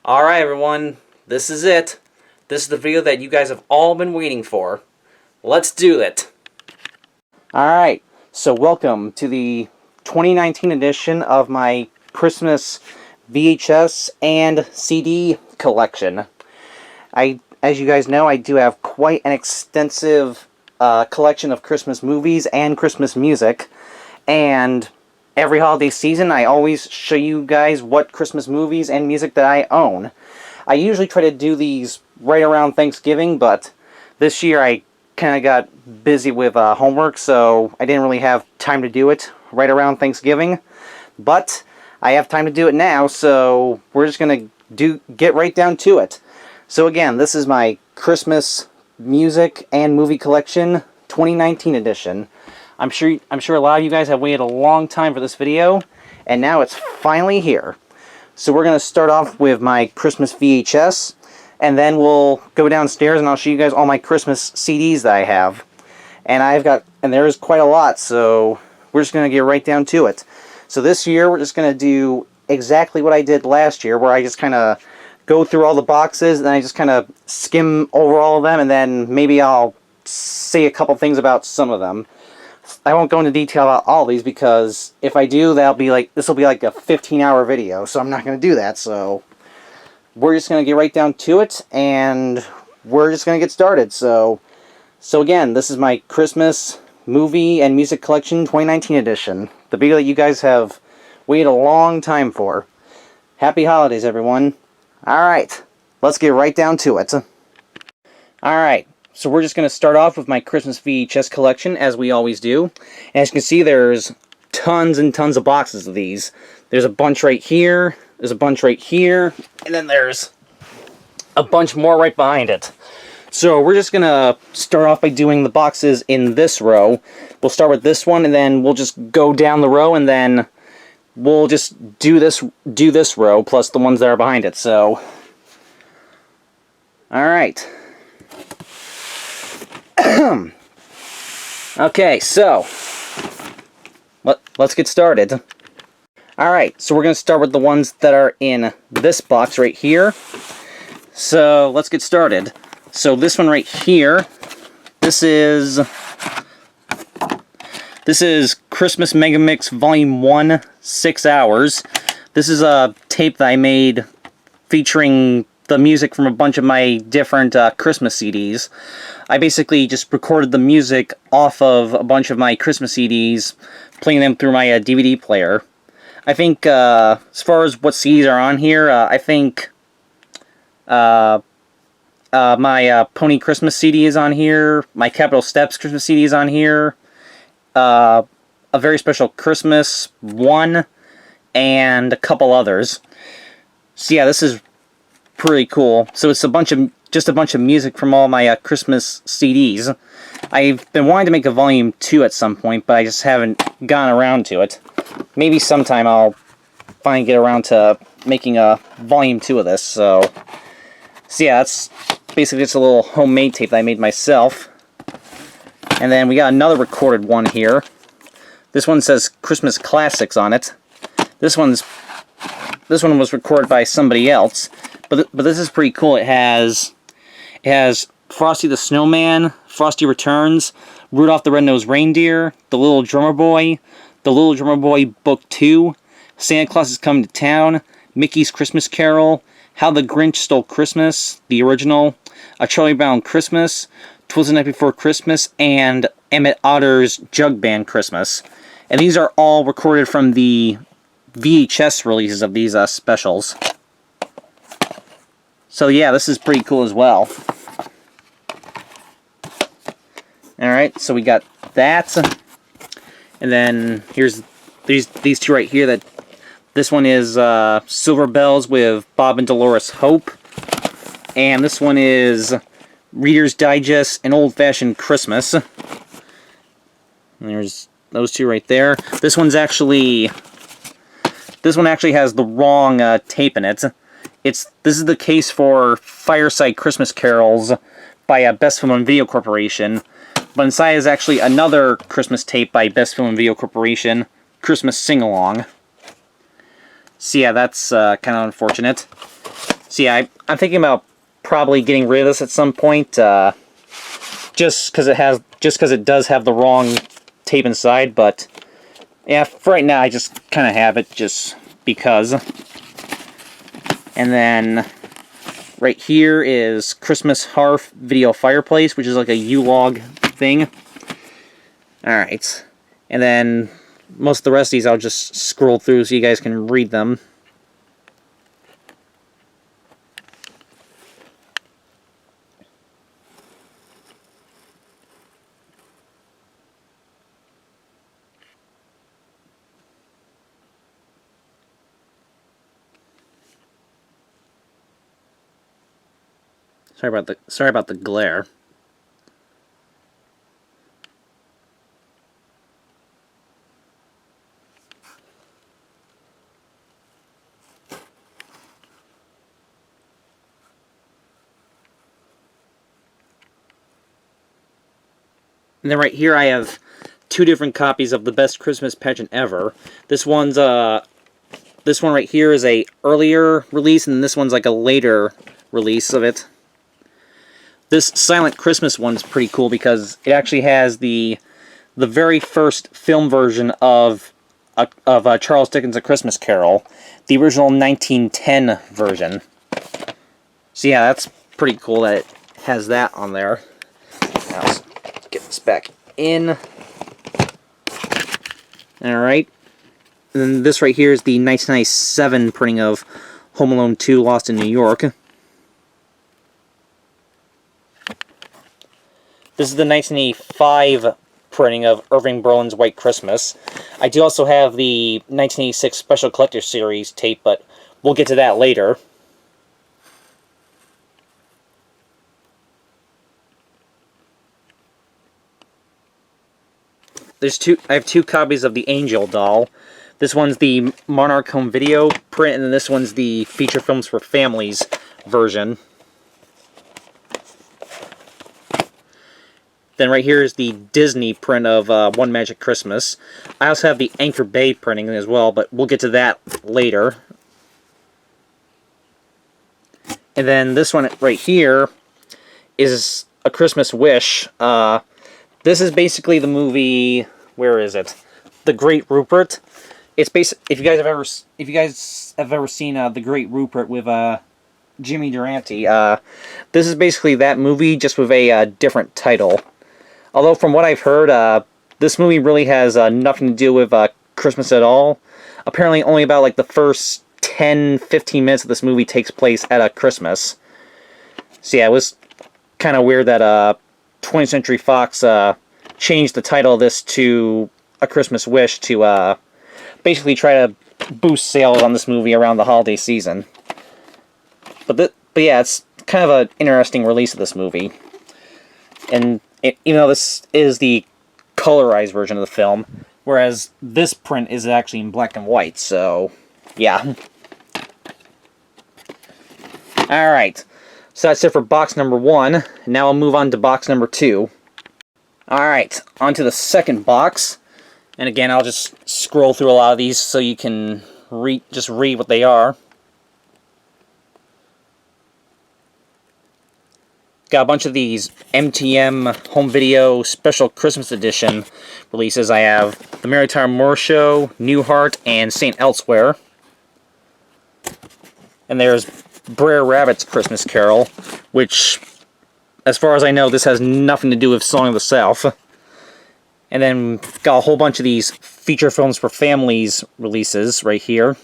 Alright everyone, this is it. This is the video that you guys have all been waiting for. Let's do it! Alright, so welcome to the 2019 edition of my Christmas VHS and CD collection. As you guys know, I do have quite an extensive collection of Christmas movies and Christmas music, and every holiday season I always show you guys what Christmas movies and music that I own. I usually try to do these right around Thanksgiving, but this year I kind of got busy with homework, so I didn't really have time to do it right around Thanksgiving. But I have time to do it now, so we're just going to get right down to it. So again, this is my Christmas music and movie collection 2019 edition. I'm sure a lot of you guys have waited a long time for this video, and now it's finally here. So we're going to start off with my Christmas VHS, and then we'll go downstairs and I'll show you guys all my Christmas CDs that I have. And there is quite a lot, so we're just going to get right down to it. So this year we're just going to do exactly what I did last year, where I just kind of go through all the boxes and I just kind of skim over all of them, and then maybe I'll say a couple things about some of them. I won't go into detail about all these, because if I do, this will be like a 15-hour video, so I'm not going to do that. So we're just going to get right down to it, and we're just going to get started. So again, this is my Christmas movie and music collection 2019 edition, the video that you guys have waited a long time for. Happy holidays, everyone. Alright, let's get right down to it. Alright. So we're just going to start off with my Christmas VHS collection, as we always do. And as you can see, there's tons and tons of boxes of these. There's a bunch right here, there's a bunch right here, and then there's a bunch more right behind it. So we're just going to start off by doing the boxes in this row. We'll start with this one, and then we'll just go down the row, and then we'll just do this row, plus the ones that are behind it. So, alright. Okay, so let's get started. Alright, so we're going to start with the ones that are in this box right here. So let's get started. So this one right here, this is Christmas Mega Mix Volume 1, 6 hours. This is a tape that I made featuring the music from a bunch of my different Christmas CDs. I basically just recorded the music off of a bunch of my Christmas CDs, playing them through my DVD player. I think, as far as what CDs are on here, I think my Pony Christmas CD is on here, my Capital Steps Christmas CD is on here, A Very Special Christmas 1, and a couple others. So yeah, this is pretty cool. So it's just a bunch of music from all my Christmas CDs. I've been wanting to make a volume 2 at some point, but I just haven't gotten around to it. Maybe sometime I'll finally get around to making a volume 2 of this. So yeah, that's basically just a little homemade tape that I made myself. And then we got another recorded one here. This one says Christmas Classics on it. This one was recorded by somebody else. But this is pretty cool. It has Frosty the Snowman, Frosty Returns, Rudolph the Red-Nosed Reindeer, The Little Drummer Boy, The Little Drummer Boy Book 2, Santa Claus is Coming to Town, Mickey's Christmas Carol, How the Grinch Stole Christmas, the original, A Charlie Brown Christmas, 'Twas the Night Before Christmas, and Emmett Otter's Jug Band Christmas. And these are all recorded from the VHS releases of these specials. So yeah, this is pretty cool as well. Alright, so we got that. And then here's these two right here. This one is Silver Bells with Bob and Dolores Hope. And this one is Reader's Digest, An Old-Fashioned Christmas. And there's those two right there. This one actually has the wrong tape in it. This is the case for Fireside Christmas Carols by Best Film and Video Corporation, but inside is actually another Christmas tape by Best Film and Video Corporation, Christmas Sing-Along. So yeah, that's kind of unfortunate. So yeah, I'm thinking about probably getting rid of this at some point, just because it does have the wrong tape inside. But yeah, for right now I just kind of have it just because. And then right here is Christmas Hearth Video Fireplace, which is like a U-log thing. Alright. And then most of the rest of these I'll just scroll through so you guys can read them. Sorry about the glare. And then right here I have two different copies of The Best Christmas Pageant Ever. This one right here is a earlier release, and this one's like a later release of it. This Silent Christmas one's pretty cool because it actually has the very first film version of Charles Dickens' A Christmas Carol, the original 1910 version. So yeah, that's pretty cool that it has that on there. Now let's get this back in. Alright. And then this right here is the 1997 printing of Home Alone 2 Lost in New York. This is the 1985 printing of Irving Berlin's White Christmas. I do also have the 1986 Special Collector Series tape, but we'll get to that later. I have two copies of the Angel doll. This one's the Monarch Home Video print, and then this one's the Feature Films for Families version. Then right here is the Disney print of One Magic Christmas. I also have the Anchor Bay printing as well, but we'll get to that later. And then this one right here is A Christmas Wish. This is basically the movie. Where is it? The Great Rupert. It's if you guys have ever seen The Great Rupert with Jimmy Durante. This is basically that movie just with a different title. Although from what I've heard, this movie really has nothing to do with Christmas at all. Apparently only about like the first 10-15 minutes of this movie takes place at Christmas. So yeah, it was kind of weird that 20th Century Fox changed the title of this to A Christmas Wish to basically try to boost sales on this movie around the holiday season. But yeah, it's kind of an interesting release of this movie. And even though this is the colorized version of the film, whereas this print is actually in black and white, so yeah. Alright, so that's it for box number 1. Now I'll move on to box number 2. Alright, on to the second box. And again, I'll just scroll through a lot of these so you can just read what they are. Got a bunch of these MTM Home Video Special Christmas Edition releases. I have The Mary Tyler Moore Show, Newhart, and St. Elsewhere. And there's Brer Rabbit's Christmas Carol, which, as far as I know, this has nothing to do with Song of the South. And then got a whole bunch of these Feature Films for Families releases right here.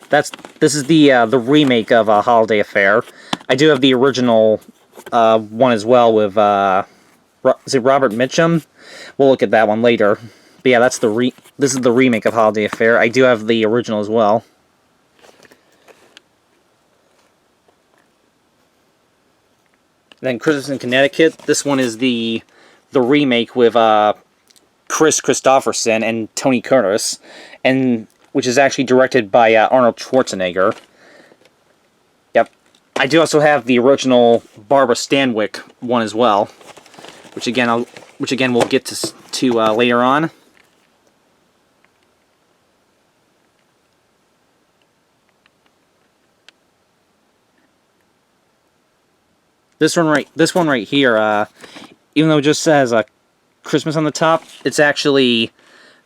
This is the remake of A Holiday Affair. I do have the original one as well with is it Robert Mitchum? We'll look at that one later. But yeah, this is the remake of Holiday Affair. I do have the original as well. Then Christmas in Connecticut. This one is the remake with Chris Christopherson and Tony Curtis, and which is actually directed by Arnold Schwarzenegger. Yep. I do also have the original Barbara Stanwyck one as well, which again we'll get to later on. This one right here, even though it just says Christmas on the top, it's actually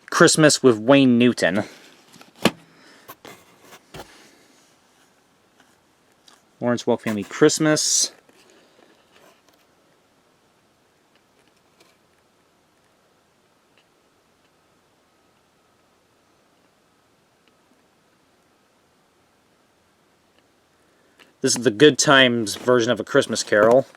Christmas with Wayne Newton. Lawrence Welk Family Christmas. This is the Good Times version of A Christmas Carol.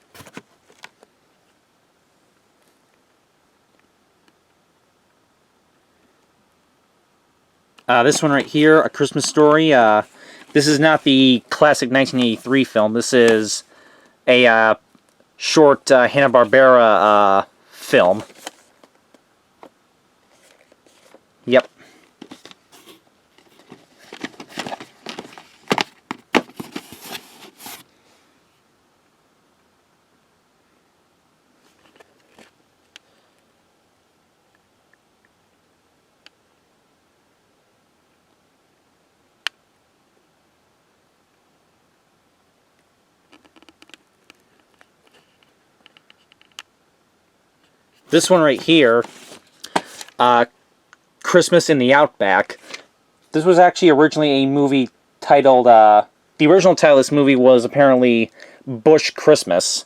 This one right here, A Christmas Story. This is not the classic 1983 film. This is a short Hanna-Barbera film. Yep. This one right here, Christmas in the Outback. This was actually originally a movie titled, the original title of this movie was apparently Bush Christmas,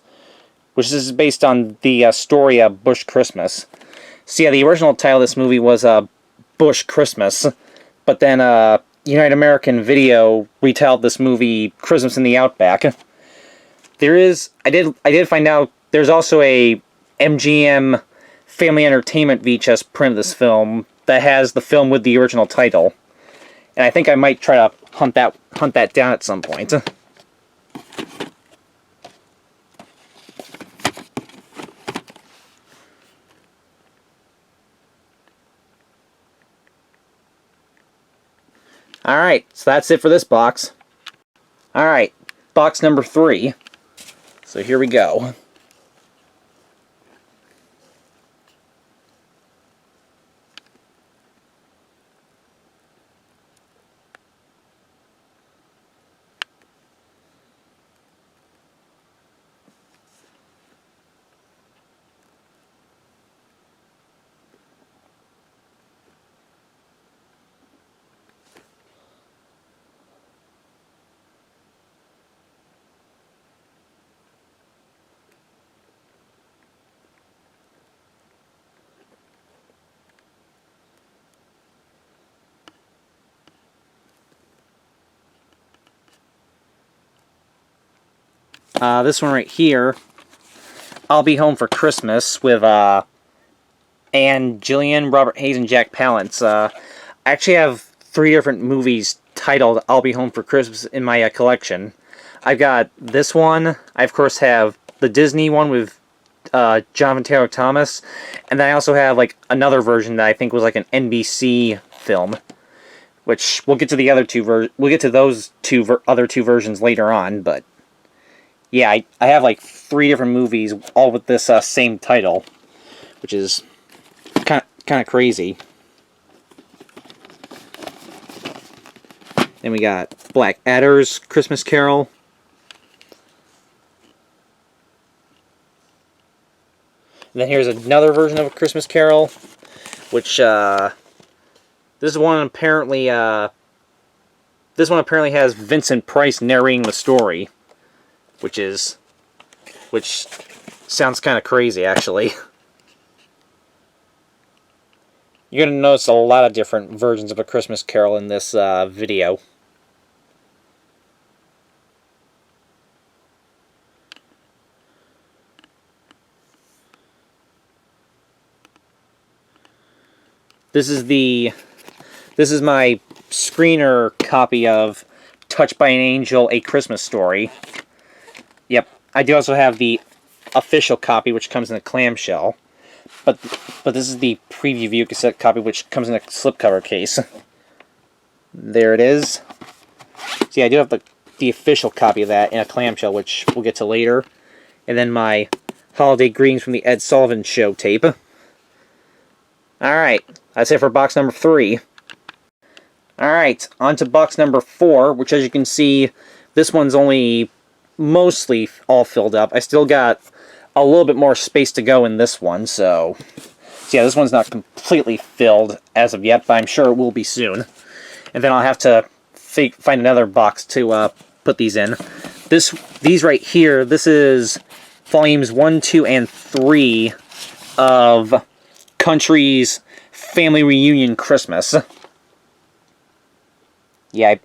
which is based on the story of Bush Christmas. So yeah, the original title of this movie was Bush Christmas, but then United American Video retitled this movie Christmas in the Outback. I did find out there's also a MGM Family Entertainment VHS print of this film that has the film with the original title, and I think I might try to hunt that down at some point. Alright, so that's it for this box. Alright, box number 3. So here we go. This one right here, I'll Be Home for Christmas, with Anne Gillian, Robert Hayes, and Jack Palance. I actually have 3 different movies titled I'll Be Home for Christmas in my collection. I've got this one. I, of course, have the Disney one with Jonathan Taylor Thomas, and then I also have like another version that I think was like an NBC film, which we'll get to the other two we'll get to those other two versions later on, but yeah, I have like 3 different movies, all with this same title, which is kind of crazy. Then we got Blackadder's Christmas Carol. And then here's another version of A Christmas Carol, which this one apparently has Vincent Price narrating the story. Which sounds kind of crazy, actually. You're going to notice a lot of different versions of A Christmas Carol in this video. This is my screener copy of Touched by an Angel, A Christmas Story. Yep, I do also have the official copy, which comes in a clamshell. But this is the preview view cassette copy, which comes in a slipcover case. There it is. See, I do have the official copy of that in a clamshell, which we'll get to later. And then my Holiday Greetings from the Ed Sullivan Show tape. Alright, that's it for box number 3. Alright, on to box number 4, which, as you can see, this one's only mostly all filled up. I still got a little bit more space to go in this one, so yeah, this one's not completely filled as of yet, but I'm sure it will be soon. And then I'll have to find another box to put these in. These right here, this is volumes 1, 2, and 3 of Country's Family Reunion Christmas. Yeah, I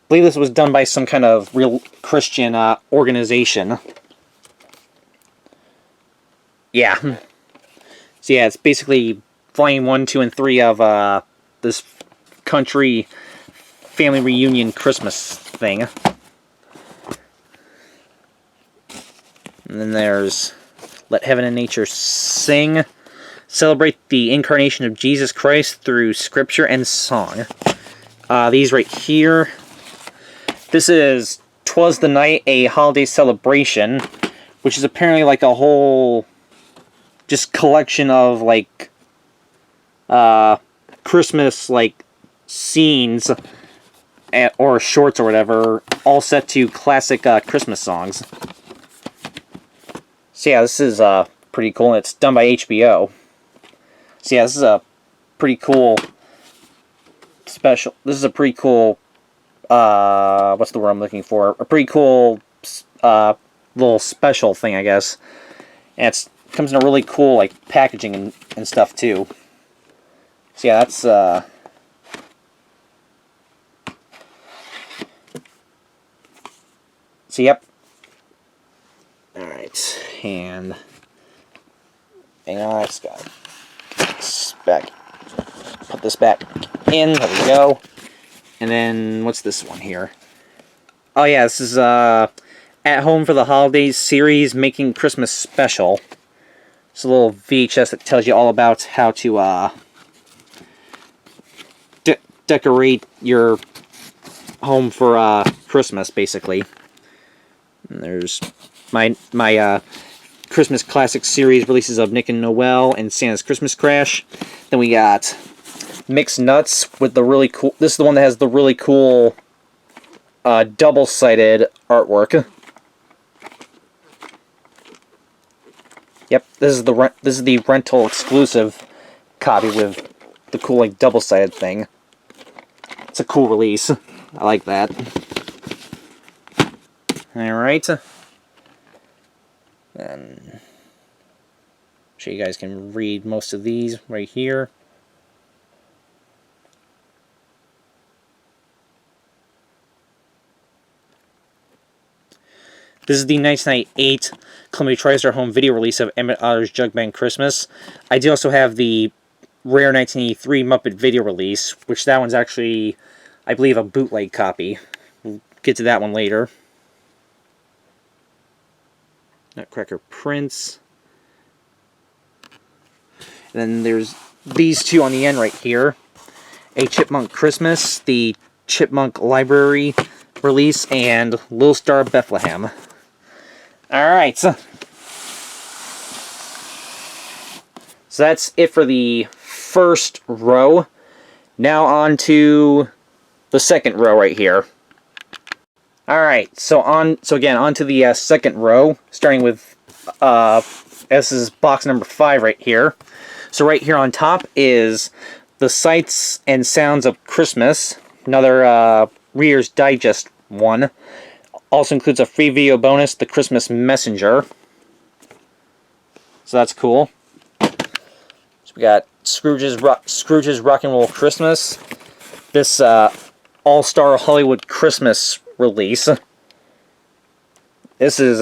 believe this was done by some kind of real Christian organization. Yeah. So yeah, it's basically volume 1, 2, and 3 of this Country Family Reunion Christmas thing. And then there's Let Heaven and Nature Sing. Celebrate the incarnation of Jesus Christ through scripture and song. These right here. This is 'Twas the Night, a Holiday Celebration, which is apparently like a whole just collection of like Christmas like scenes or shorts or whatever, all set to classic Christmas songs. So yeah, this is pretty cool, and it's done by HBO. So yeah, this is a pretty cool special. This is a pretty cool. What's the word I'm looking for? A pretty cool little special thing, I guess. And it comes in a really cool like packaging and stuff too. So yeah, that's so yep. All right, and hang on, I just got this back. Put this back in. There we go. And then what's this one here? Oh yeah, this is At Home for the Holidays series, Making Christmas Special. It's a little VHS that tells you all about how to decorate your home for Christmas, basically. And there's my Christmas Classic series releases of Nick and Noel and Santa's Christmas Crash. Then we got Mixed Nuts with the really cool. This is the one that has the really cool double-sided artwork. Yep, this is the rental exclusive copy with the cool like double-sided thing. It's a cool release. I like that. All right. And so you guys can read most of these right here. This is the 1998 Columbia TriStar Home video release of Emmett Otter's Jug Band Christmas. I do also have the rare 1983 Muppet video release, which that one's actually, I believe, a bootleg copy. We'll get to that one later. Nutcracker Prince. And then there's these two on the end right here. A Chipmunk Christmas, the Chipmunk Library release, and Little Star Bethlehem. Alright. So that's it for the first row. Now on to the second row right here. Alright, so again, on to the second row, starting with, this is box number 5 right here. So right here on top is The Sights and Sounds of Christmas, another Reader's Digest one. Also includes a free video bonus, The Christmas Messenger. So that's cool. So we got Scrooge's Rock and Roll Christmas. This All-Star Hollywood Christmas release. This is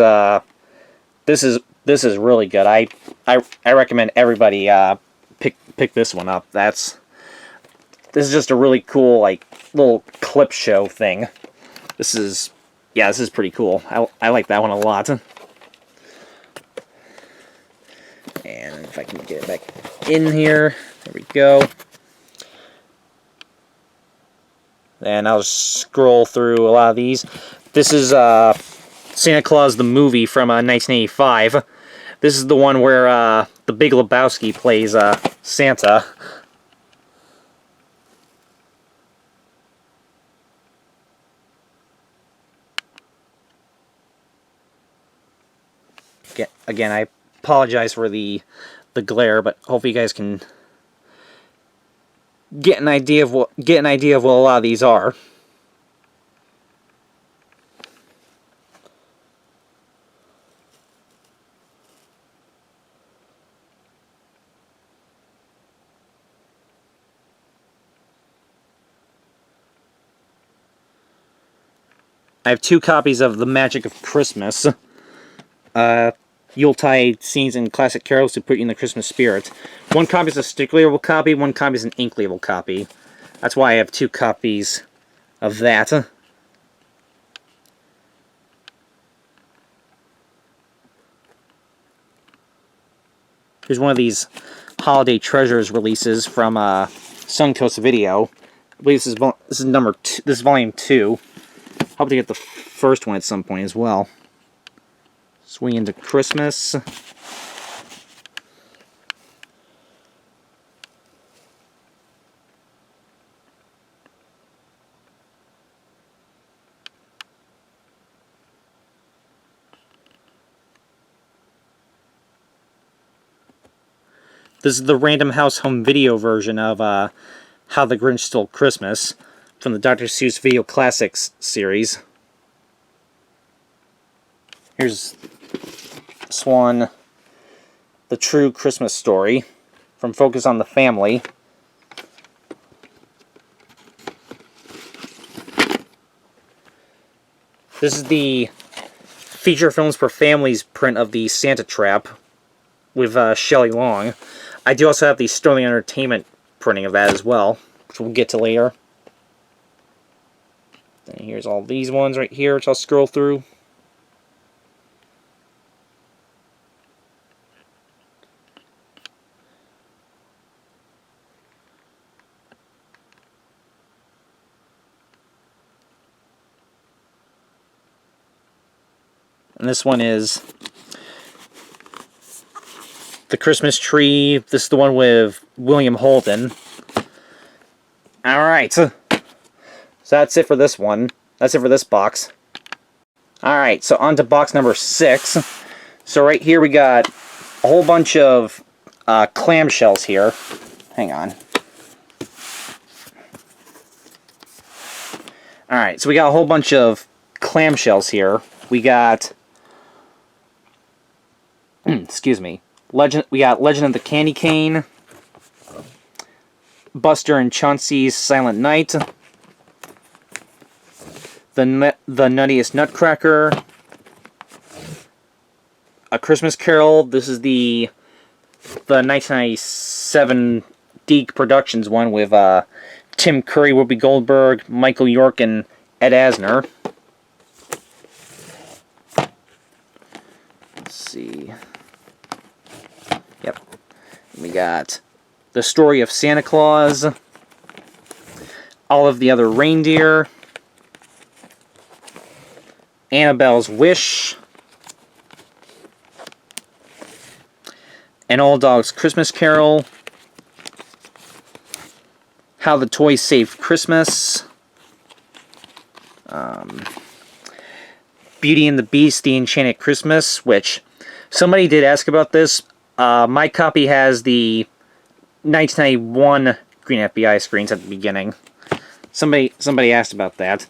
really good. I recommend everybody pick this one up. This is just a really cool like little clip show thing. This is pretty cool. I like that one a lot. And if I can get it back in here, there we go. And I'll scroll through a lot of these. This is Santa Claus the movie from 1985. This is the one where the Big Lebowski plays Santa. Again, I apologize for the glare, but hopefully you guys can get an idea of what a lot of these are. I have 2 copies of The Magic of Christmas. Yuletide scenes and classic carols to put you in the Christmas spirit. 1 copy is a stick label copy, 1 copy is an ink label copy. That's why I have 2 copies of that. Here's one of these Holiday Treasures releases from Suncoast Video. I believe this is number 2. This is volume 2. Hope to get the first one at some point as well. Swing into Christmas. This is the Random House Home Video version of How the Grinch Stole Christmas from the Dr. Seuss Video Classics series. Here's this one, The True Christmas Story from Focus on the Family. This is the Feature Films for Families print of the Santa Trap with Shelley Long. I do also have the Sterling Entertainment printing of that as well, which we'll get to later. And here's all these ones right here, which I'll scroll through. And this one is The Christmas Tree. This is the one with William Holden. Alright. So that's it for this one. That's it for this box. Alright, so on to box number 6. So right here we got a whole bunch of clamshells here. Hang on. Alright, so we got a whole bunch of clamshells here. We got... excuse me. We got Legend of the Candy Cane. Buster and Chauncey's Silent Night. The Nuttiest Nutcracker, A Christmas Carol. This is the 1997 Deke Productions one with Tim Curry, Whoopi Goldberg, Michael York, and Ed Asner. Let's see. Yep. We got The Story of Santa Claus, All of the Other Reindeer, Annabelle's Wish, An Old Dog's Christmas Carol, How the Toys Saved Christmas, Beauty and the Beast, The Enchanted Christmas, which somebody did ask about this. My copy has the 1991 Green FBI screens at the beginning. Somebody asked about that.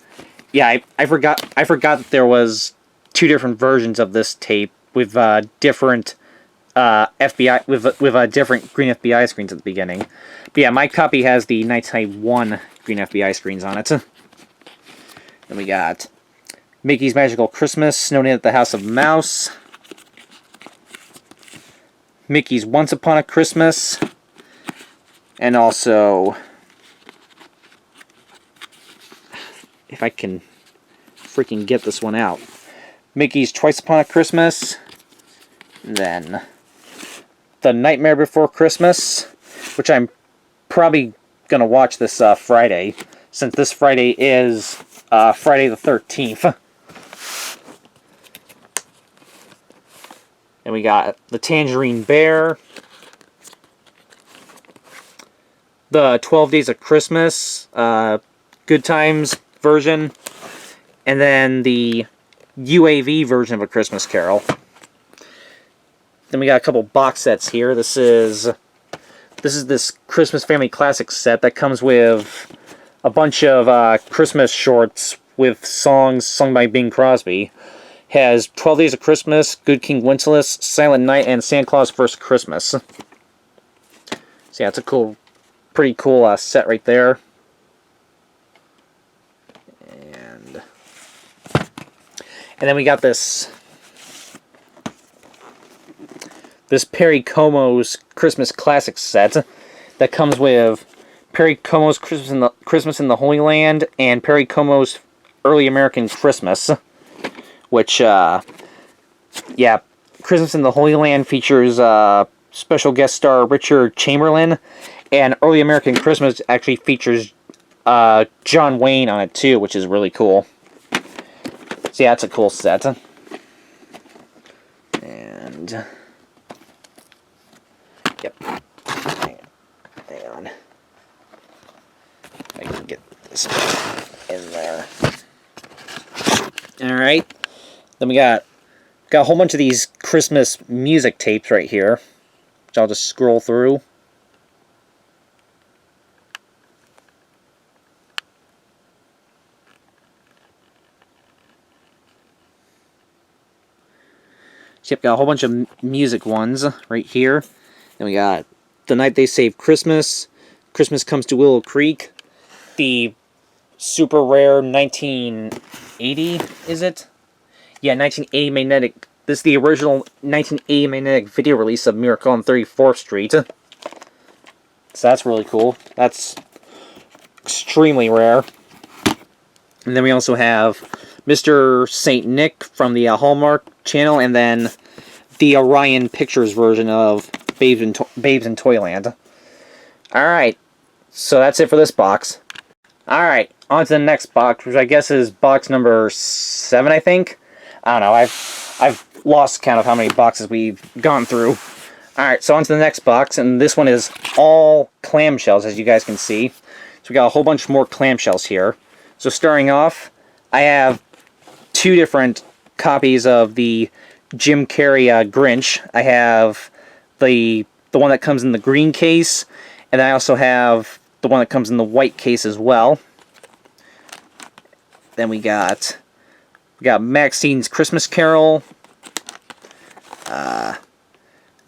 Yeah, I forgot that there was 2 different versions of this tape with different FBI with different Green FBI screens at the beginning. But yeah, my copy has the 1991 Green FBI screens on it. Then we got Mickey's Magical Christmas, Snowed In at the House of Mouse, Mickey's Once Upon a Christmas, and also, if I can freaking get this one out, Mickey's Twice Upon a Christmas, then The Nightmare Before Christmas, which I'm probably going to watch this Friday, since this Friday is Friday the 13th. And we got The Tangerine Bear, The 12 Days of Christmas, Good Times version, and then the UAV version of A Christmas Carol. Then we got a couple box sets here. This is this Christmas Family Classics set that comes with a bunch of Christmas shorts with songs sung by Bing Crosby. Has 12 Days of Christmas, Good King Wenceslas, Silent Night, and Santa Claus First Christmas. So yeah, it's a pretty cool set right there. And then we got this Perry Como's Christmas Classics set that comes with Perry Como's Christmas in the Holy Land and Perry Como's Early American Christmas. Which, yeah, Christmas in the Holy Land features special guest star Richard Chamberlain, and Early American Christmas actually features John Wayne on it too, which is really cool. So yeah, it's a cool set. And, yep, hang on. I can get this in there. Alright. Then we got a whole bunch of these Christmas music tapes right here, which I'll just scroll through. So yep, got a whole bunch of music ones right here. Then we got The Night They Saved Christmas, Christmas Comes to Willow Creek, the super rare 1980, is it? Yeah, 1980 magnetic. This is the original 1980 magnetic video release of Miracle on 34th Street. So that's really cool. That's extremely rare. And then we also have Mr. Saint Nick from the Hallmark channel, and then the Orion Pictures version of Babes in Toyland. Alright, so that's it for this box. Alright, on to the next box, which I guess is box number 7, I think. I don't know, I've lost count of how many boxes we've gone through. Alright, so on to the next box, and this one is all clamshells, as you guys can see. So we got a whole bunch more clamshells here. So starting off, I have 2 different copies of the Jim Carrey Grinch. I have the one that comes in the green case, and I also have the one that comes in the white case as well. Then we got Maxine's Christmas Carol. Then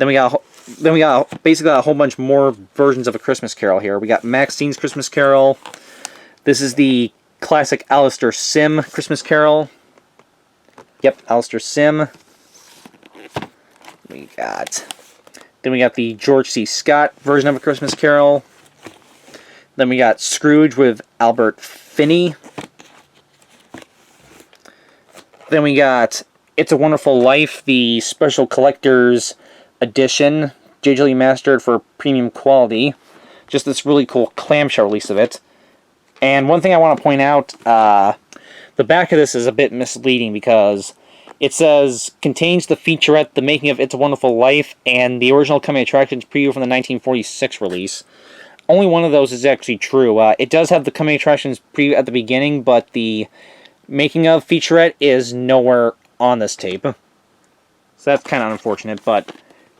we got basically a whole bunch more versions of A Christmas Carol here. We got Maxine's Christmas Carol. This is the classic Alistair Sim Christmas Carol. Yep, Alistair Sim. Then we got the George C. Scott version of A Christmas Carol. Then we got Scrooge with Albert Finney. Then we got It's a Wonderful Life, the special collector's edition, digitally mastered for premium quality. Just this really cool clamshell release of it. And one thing I want to point out, the back of this is a bit misleading because it says, contains the featurette, The Making of It's a Wonderful Life, and the original coming attractions preview from the 1946 release. Only one of those is actually true. It does have the coming attractions preview at the beginning, but the making of featurette is nowhere on this tape. So that's kind of unfortunate, but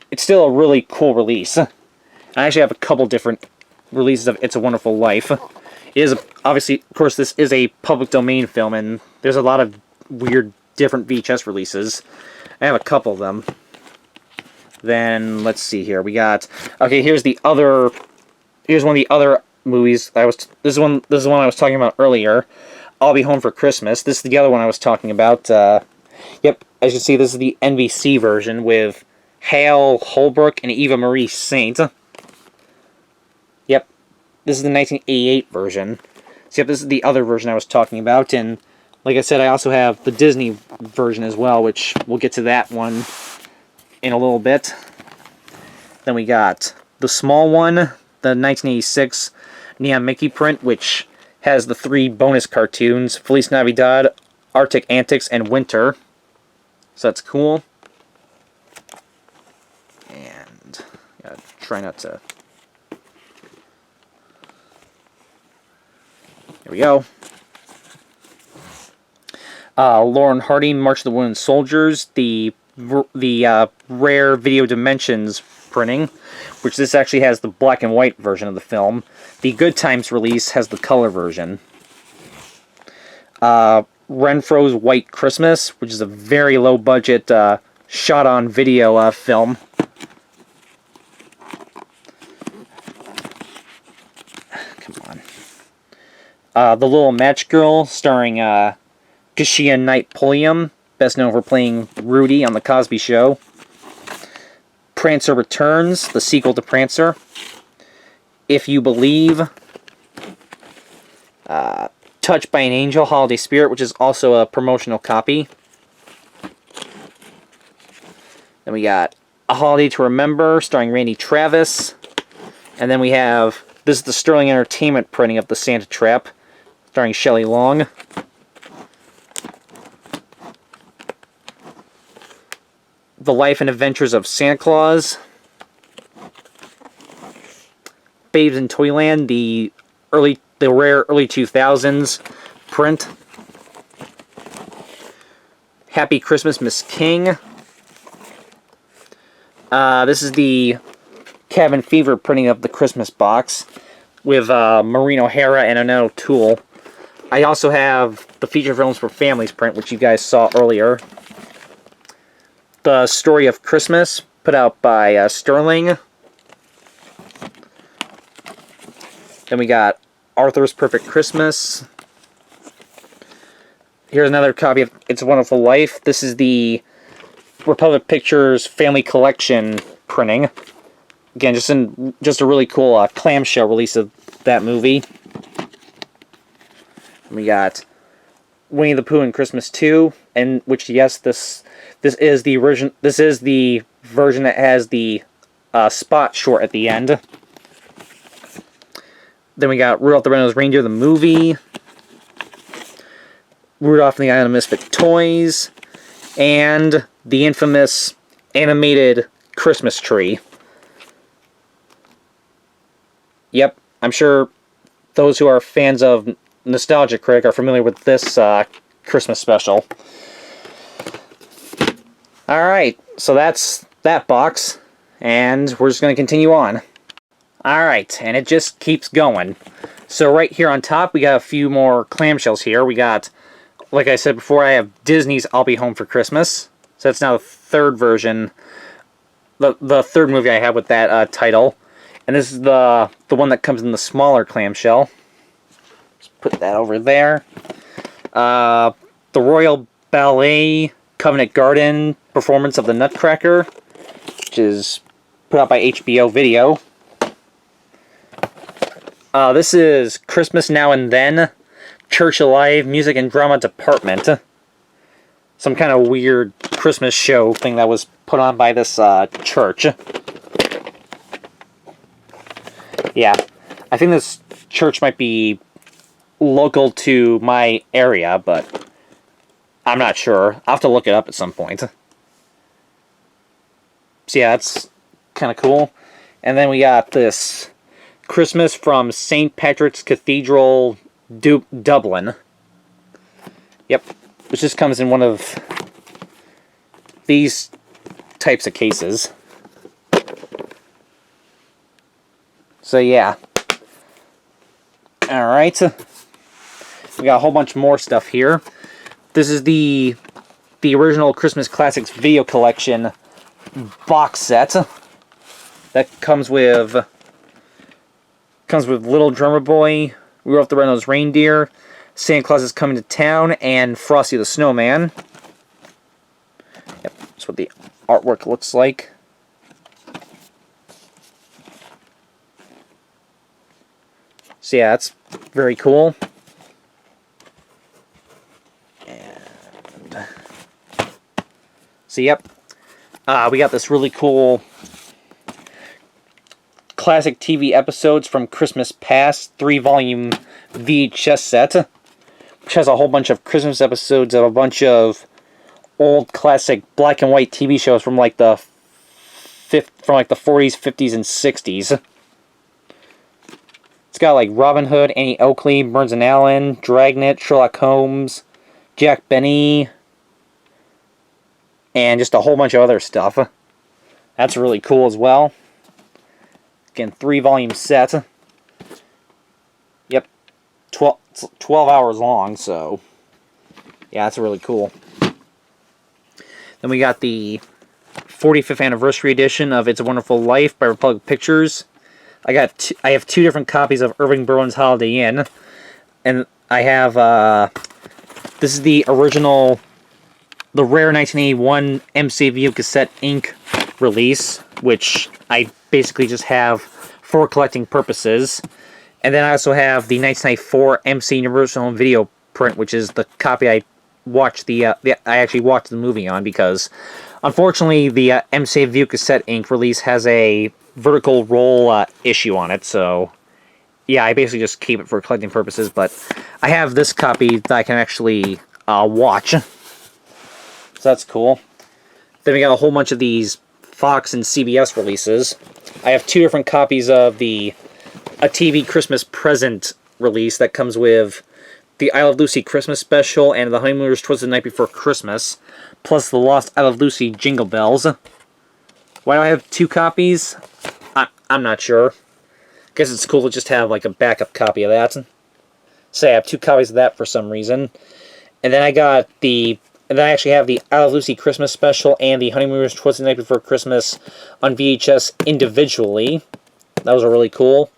it's still a really cool release. I actually have a couple different releases of It's a Wonderful Life. It is, obviously, of course, this is a public domain film, and there's a lot of weird different VHS releases. I have a couple of them. Then, let's see here. We got... Okay, here's one of the other movies. This is one I was talking about earlier. I'll Be Home for Christmas. This is the other one I was talking about. Yep, as you can see, this is the NBC version with Hal Holbrook and Eva Marie Saint. Yep, this is the 1988 version. So yep, this is the other version I was talking about, and like I said, I also have the Disney version as well, which we'll get to that one in a little bit. Then we got the small one, the 1986 Neon Mickey print, which has the 3 bonus cartoons, Feliz Navidad, Arctic Antics, and Winter. So that's cool. And gotta try not to... There we go. Lauren Hardy, March of the Wooden Soldiers, the rare Video Dimensions printing, which this actually has the black and white version of the film. The Good Times release has the color version. Renfro's White Christmas, which is a very low budget shot on video film. Come on. The Little Match Girl, starring Kashia Knight Pulliam, best known for playing Rudy on The Cosby Show. Prancer Returns, the sequel to Prancer. If You Believe. Touched by an Angel, Holiday Spirit, which is also a promotional copy. Then we got A Holiday to Remember, starring Randy Travis. And then we have, this is the Sterling Entertainment printing of The Santa Trap, starring Shelley Long. The Life and Adventures of Santa Claus. Babes in Toyland, the rare early 2000s print. Happy Christmas, Miss King. This is the Cabin Fever printing of the Christmas box with Maureen O'Hara and Annette O'Toole. I also have the Feature Films for Families print, which you guys saw earlier. The Story of Christmas, put out by Sterling. Then we got Arthur's Perfect Christmas. Here's another copy of It's a Wonderful Life. This is the Republic Pictures Family Collection printing. Again, just a really cool clamshell release of that movie. We got Winnie the Pooh and Christmas 2, and which, yes, this is the version. This is the version that has the spot short at the end. Then we got Rudolph the Red-Nosed Reindeer, the movie. Rudolph and the Island of Misfit Toys. And the infamous animated Christmas tree. Yep, I'm sure those who are fans of Nostalgia Critic are familiar with this Christmas special. Alright, so that's that box. And we're just going to continue on. Alright, and it just keeps going. So right here on top, we got a few more clamshells here. We got, like I said before, I have Disney's I'll Be Home for Christmas. So that's now the third version, the third movie I have with that title. And this is the one that comes in the smaller clamshell. Just put that over there. The Royal Ballet Covent Garden performance of the Nutcracker, which is put out by HBO Video. This is Christmas Now and Then, Church Alive Music and Drama Department. Some kind of weird Christmas show thing that was put on by this church. Yeah, I think this church might be local to my area, but I'm not sure. I'll have to look it up at some point. So yeah, that's kind of cool. And then we got this Christmas from St. Patrick's Cathedral, Dublin. Yep, which just comes in one of these types of cases. So yeah. Alright. We got a whole bunch more stuff here. This is the original Christmas Classics video collection box set. That comes with Little Drummer Boy, Rudolph the Red-Nosed Reindeer, Santa Claus is Coming to Town, and Frosty the Snowman. Yep, that's what the artwork looks like. So yeah, that's very cool. And so yep, we got this really cool classic TV episodes from Christmas Past 3-volume VHS set, which has a whole bunch of Christmas episodes of a bunch of old classic black and white TV shows from like the 40s, 50s, and 60s. It's got like Robin Hood, Annie Oakley, Burns and Allen, Dragnet, Sherlock Holmes, Jack Benny, and just a whole bunch of other stuff. That's really cool as well. Again, 3-volume set. Yep, 12 hours long, so yeah, that's really cool. Then we got the 45th anniversary edition of It's a Wonderful Life by Republic Pictures. I have 2 different copies of Irving Berlin's Holiday Inn, and I have this is the original, the rare 1981 MC Video Cassette Inc. release, which I basically just have for collecting purposes. And then I also have the 1994 MC Universal Video print, which is the copy I watched I actually watched the movie on, because unfortunately the MC Video Cassette Inc. release has a vertical roll issue on it, so yeah, I basically just keep it for collecting purposes, but I have this copy that I can actually watch, so that's cool. Then we got a whole bunch of these Fox and CBS releases. I have 2 different copies of a TV Christmas present release that comes with the I Love Lucy Christmas special and the Honeymooners Twas the Night Before Christmas, plus the Lost I Love Lucy Jingle Bells. Why do I have 2 copies? I'm not sure. I guess it's cool to just have like a backup copy of that. So I have 2 copies of that for some reason. And then I actually have the I Love Lucy Christmas special and the Honeymooners Twas the Night Before Christmas on VHS individually. Those are really cool.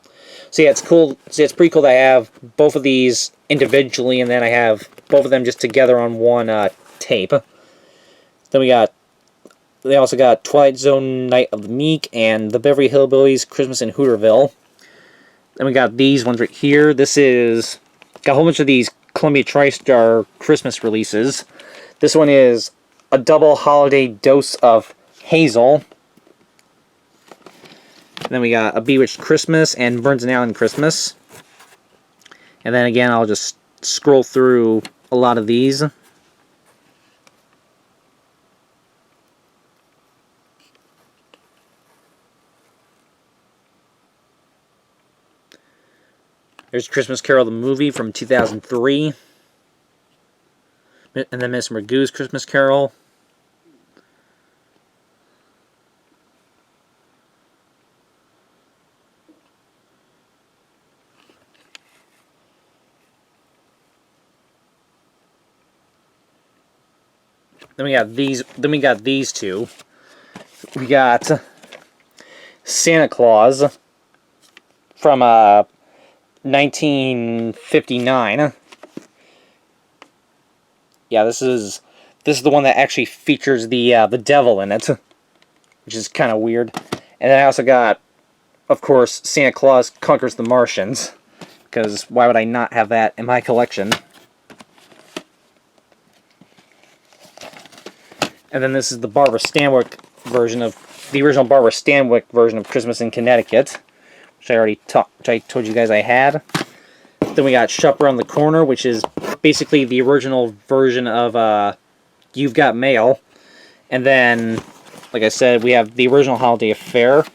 So yeah, it's cool. So it's pretty cool that I have both of these individually, and then I have both of them just together on one tape. Then they also got Twilight Zone Night of the Meek and the Beverly Hillbillies Christmas in Hooterville. Then we got these ones right here. This is got a whole bunch of these Columbia TriStar Christmas releases. This one is a double holiday dose of Hazel. And then we got A Bewitched Christmas and Burns and Allen Christmas. And then again, I'll just scroll through a lot of these. There's Christmas Carol the movie from 2003. And then Miss Magoo's Christmas Carol. Then we got these 2. We got Santa Claus from 1959. Yeah, this is the one that actually features the devil in it, which is kind of weird. And then I also got, of course, Santa Claus Conquers the Martians, because why would I not have that in my collection? And then this is the Barbara Stanwyck version of the original Barbara Stanwyck version of Christmas in Connecticut, which I told you guys I had. Then we got Shop Around the Corner, which is basically the original version of You've Got Mail. And then, like I said, we have the original Holiday Affair.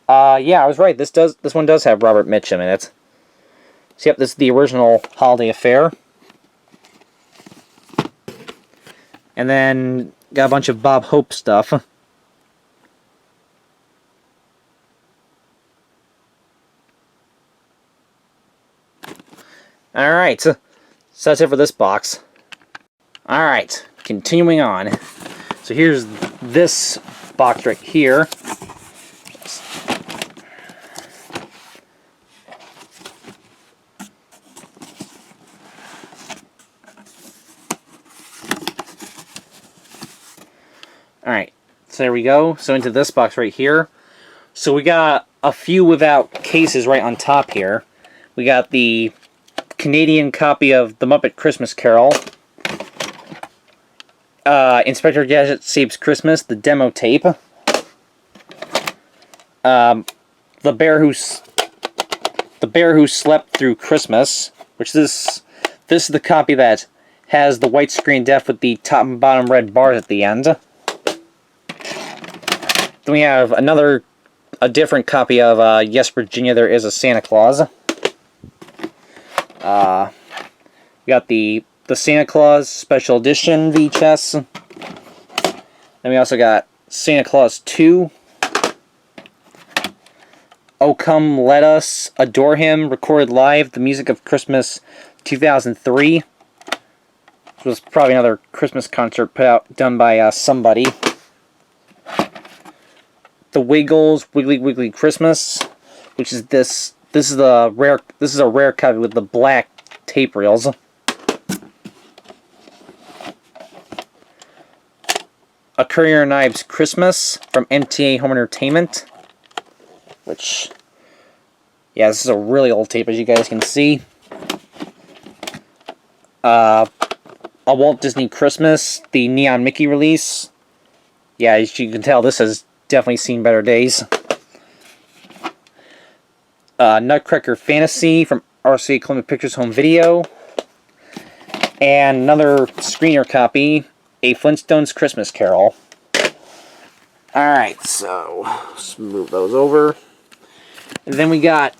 Yeah, I was right. This one does have Robert Mitchum in it. So yep, this is the original Holiday Affair. And then got a bunch of Bob Hope stuff. Alright, so that's it for this box. Alright, continuing on. So here's this box right here. Alright, so there we go. So into this box right here. So we got a few without cases right on top here. We got the Canadian copy of The Muppet Christmas Carol. Inspector Gadget Saves Christmas, the demo tape. The Bear Who Slept Through Christmas, which this is the copy that has the white screen def with the top and bottom red bars at the end. Then we have a different copy of Yes, Virginia, There Is a Santa Claus. We got the Santa Claus Special Edition VHS. Then we also got Santa Claus 2. Oh Come Let Us Adore Him, recorded live, the music of Christmas 2003. This was probably another Christmas concert put out, done by somebody. The Wiggles, Wiggly Wiggly Christmas, which is this. This is a rare copy with the black tape reels. A Courier and Ives Christmas from MTA Home Entertainment. Which, yeah, this is a really old tape, as you guys can see. A Walt Disney Christmas, the Neon Mickey release. Yeah, as you can tell, this has definitely seen better days. Nutcracker Fantasy from RCA Columbia Pictures Home Video. And another screener copy, A Flintstones Christmas Carol. Alright, so let's move those over. And then we got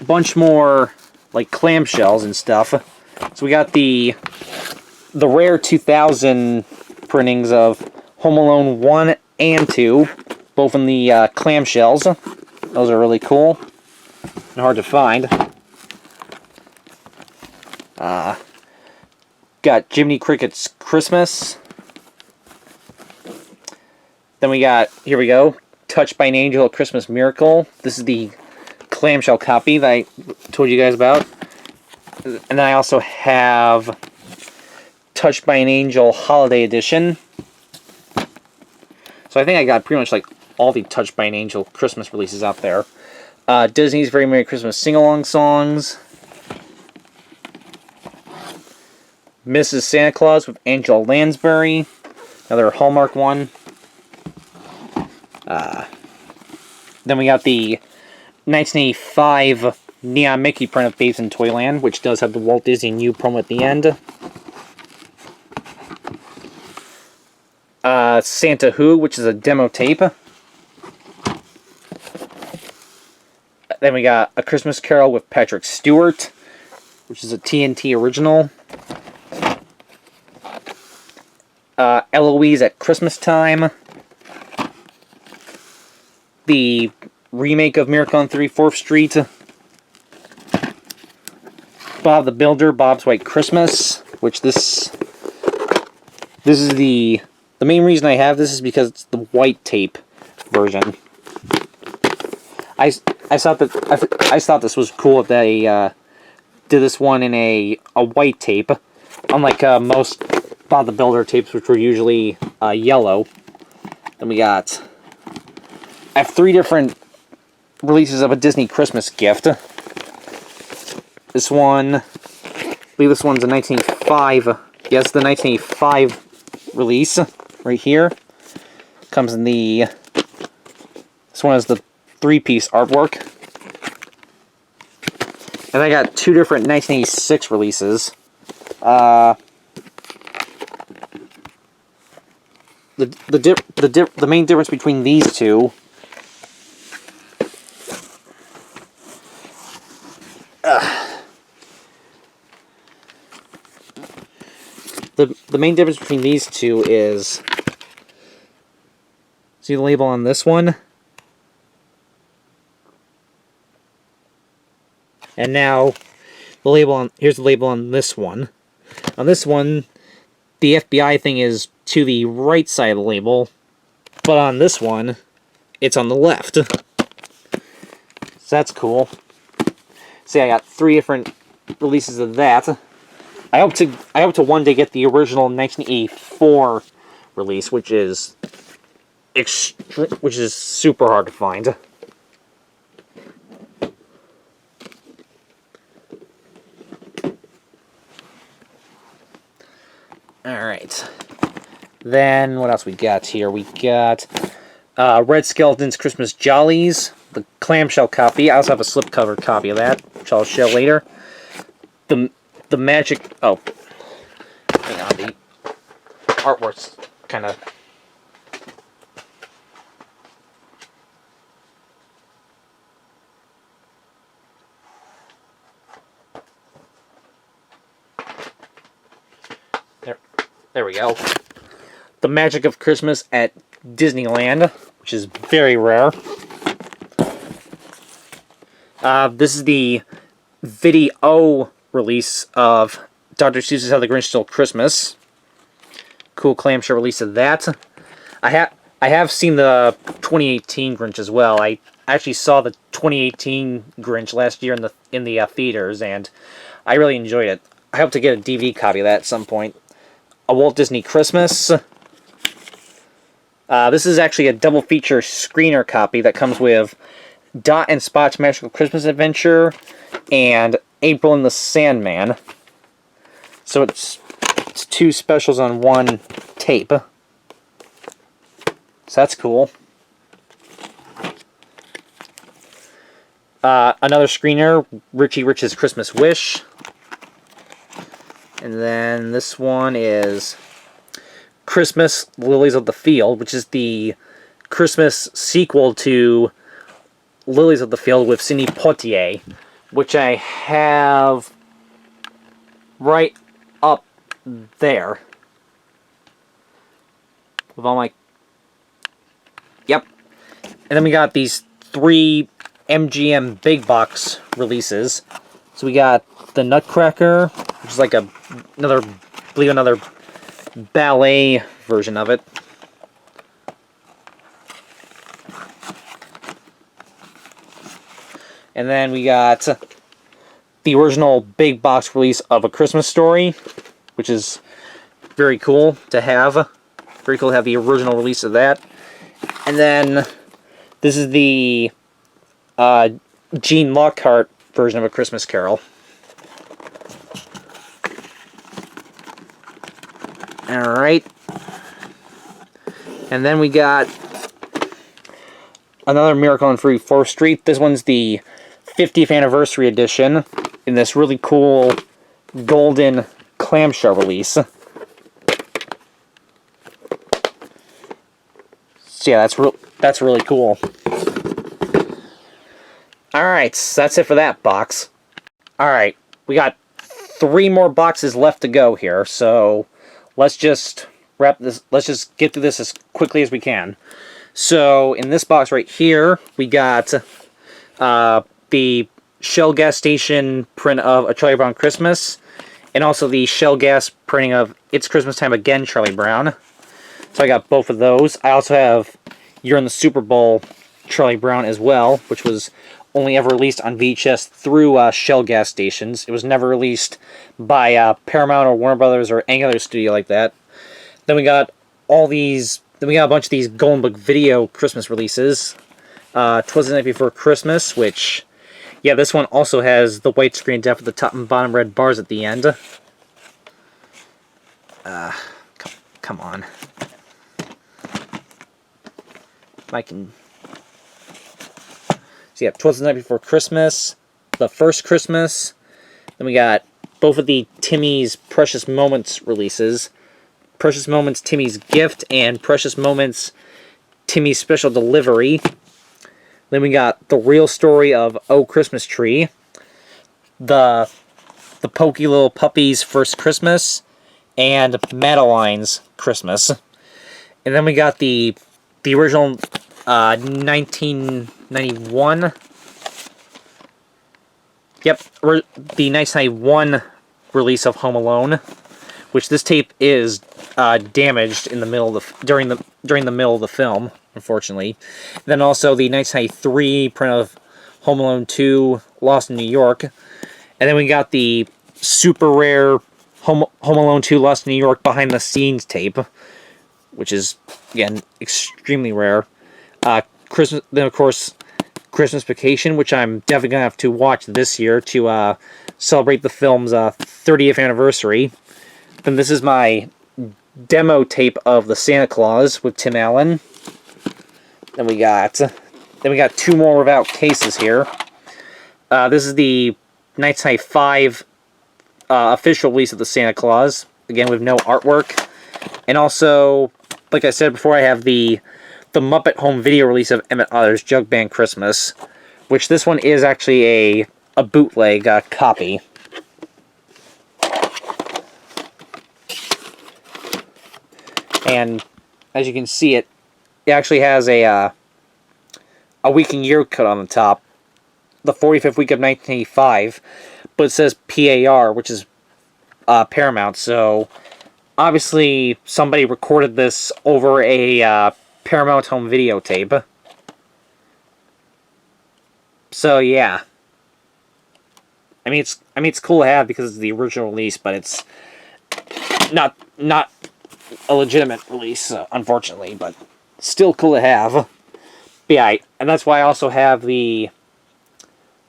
a bunch more like clamshells and stuff. So we got the rare 2000 printings of Home Alone 1 and 2, both in the clamshells. Those are really cool and hard to find. Got Jiminy Cricket's Christmas. Then we got, here we go, Touched by an Angel, A Christmas Miracle. This is the clamshell copy that I told you guys about. And then I also have Touched by an Angel Holiday Edition. So I think I got pretty much like all the Touched by an Angel Christmas releases out there. Disney's Very Merry Christmas Sing-Along Songs. Mrs. Santa Claus with Angela Lansbury. Another Hallmark one. Then we got the 1985 Neon Mickey print of Babes in Toyland, which does have the Walt Disney New promo at the end. Santa Who, which is a demo tape. Then we got A Christmas Carol with Patrick Stewart, which is a TNT original. Eloise at Christmas Time. The remake of Miracle on 34th Street. Bob the Builder, Bob's White Christmas, which this is the main reason I have this is because it's the white tape version. I thought this was cool that they did this one in a white tape, unlike most Bob the Builder tapes, which were usually yellow. Then we got, I have 3 different releases of a Disney Christmas gift. This one, I believe this one's a 1985. Yes, the 1985 release right here. Comes in the. This one is the 3-piece artwork. And I got 2 different 1986 releases. The main difference between these two. The main difference between these two is, see the label on this one? And now the label on, here's the label on this one. On this one, the FBI thing is to the right side of the label, but on this one, it's on the left. So that's cool. See, I got 3 different releases of that. I hope to one day get the original 1984 release, which is super hard to find. Alright. Then, what else we got here? We got Red Skeleton's Christmas Jollies, the clamshell copy. I also have a slipcover copy of that, which I'll show later. The magic... Oh. Hang on, the artwork's kind of... There we go. The Magic of Christmas at Disneyland, which is very rare. This is the video release of Dr. Seuss's How the Grinch Stole Christmas. Cool clamshell release of that. I have seen the 2018 Grinch as well. I actually saw the 2018 Grinch last year in the theaters, and I really enjoyed it. I hope to get a DVD copy of that at some point. A Walt Disney Christmas. This is actually a double feature screener copy that comes with Dot and Spot's Magical Christmas Adventure and April and the Sandman. So it's two specials on one tape. So that's cool. Another screener, Richie Rich's Christmas Wish. And then this one is Christmas Lilies of the Field, which is the Christmas sequel to Lilies of the Field with Sidney Poitier, which I have right up there. With all my... Yep. And then we got these 3 MGM big box releases. So we got the Nutcracker, which is like another ballet version of it. And then we got the original big box release of A Christmas Story, which is very cool to have. Very cool to have the original release of that. And then this is the Gene Lockhart version of A Christmas Carol. Alright. And then we got another Miracle on 34th Street. This one's the 50th anniversary edition in this really cool golden clamshell release. So yeah, that's really cool. Alright, so that's it for that box. Alright, we got 3 more boxes left to go here, so let's just wrap this. Let's just get through this as quickly as we can. So in this box right here, we got the Shell Gas Station print of A Charlie Brown Christmas, and also the Shell Gas printing of It's Christmas Time Again, Charlie Brown. So I got both of those. I also have You're in the Super Bowl, Charlie Brown as well, which was only ever released on VHS through Shell Gas Stations. It was never released by Paramount or Warner Brothers or any other studio like that. Then we got all these. Then we got a bunch of these Golden Book Video Christmas releases. 'Twas the Night Before Christmas, which, yeah, this one also has the widescreen depth at the top and bottom red bars at the end. Come on. I can... So yeah, 'Twas the Night Before Christmas, The First Christmas. Then we got both of the Timmy's Precious Moments releases. Precious Moments Timmy's Gift and Precious Moments Timmy's Special Delivery. Then we got The Real Story of Oh Christmas Tree. The Pokey Little Puppy's First Christmas. And Madeline's Christmas. And then we got the original 1991. Yep, the 1991 release of Home Alone, which this tape is damaged in the middle of during the middle of the film, unfortunately. Then also the 1993 print of Home Alone 2, Lost in New York, and then we got the super rare Home Alone 2, Lost in New York behind the scenes tape, which is again extremely rare. Christmas, then of course, Christmas Vacation, which I'm definitely gonna have to watch this year to celebrate the film's 30th anniversary. Then this is my demo tape of the Santa Claus with Tim Allen. Then we got 2 more without cases here. This is the 1995 official release of the Santa Claus, again with no artwork, and also, like I said before, I have the Muppet Home Video release of Emmett Otter's Jug Band Christmas, which this one is actually a bootleg copy. And as you can see, it actually has a week and year cut on the top, the 45th week of 1985, but it says PAR, which is Paramount. So obviously somebody recorded this over a Paramount home videotape. So yeah, I mean it's cool to have because it's the original release, but it's not a legitimate release, unfortunately. But still cool to have. But yeah, and that's why I also have the,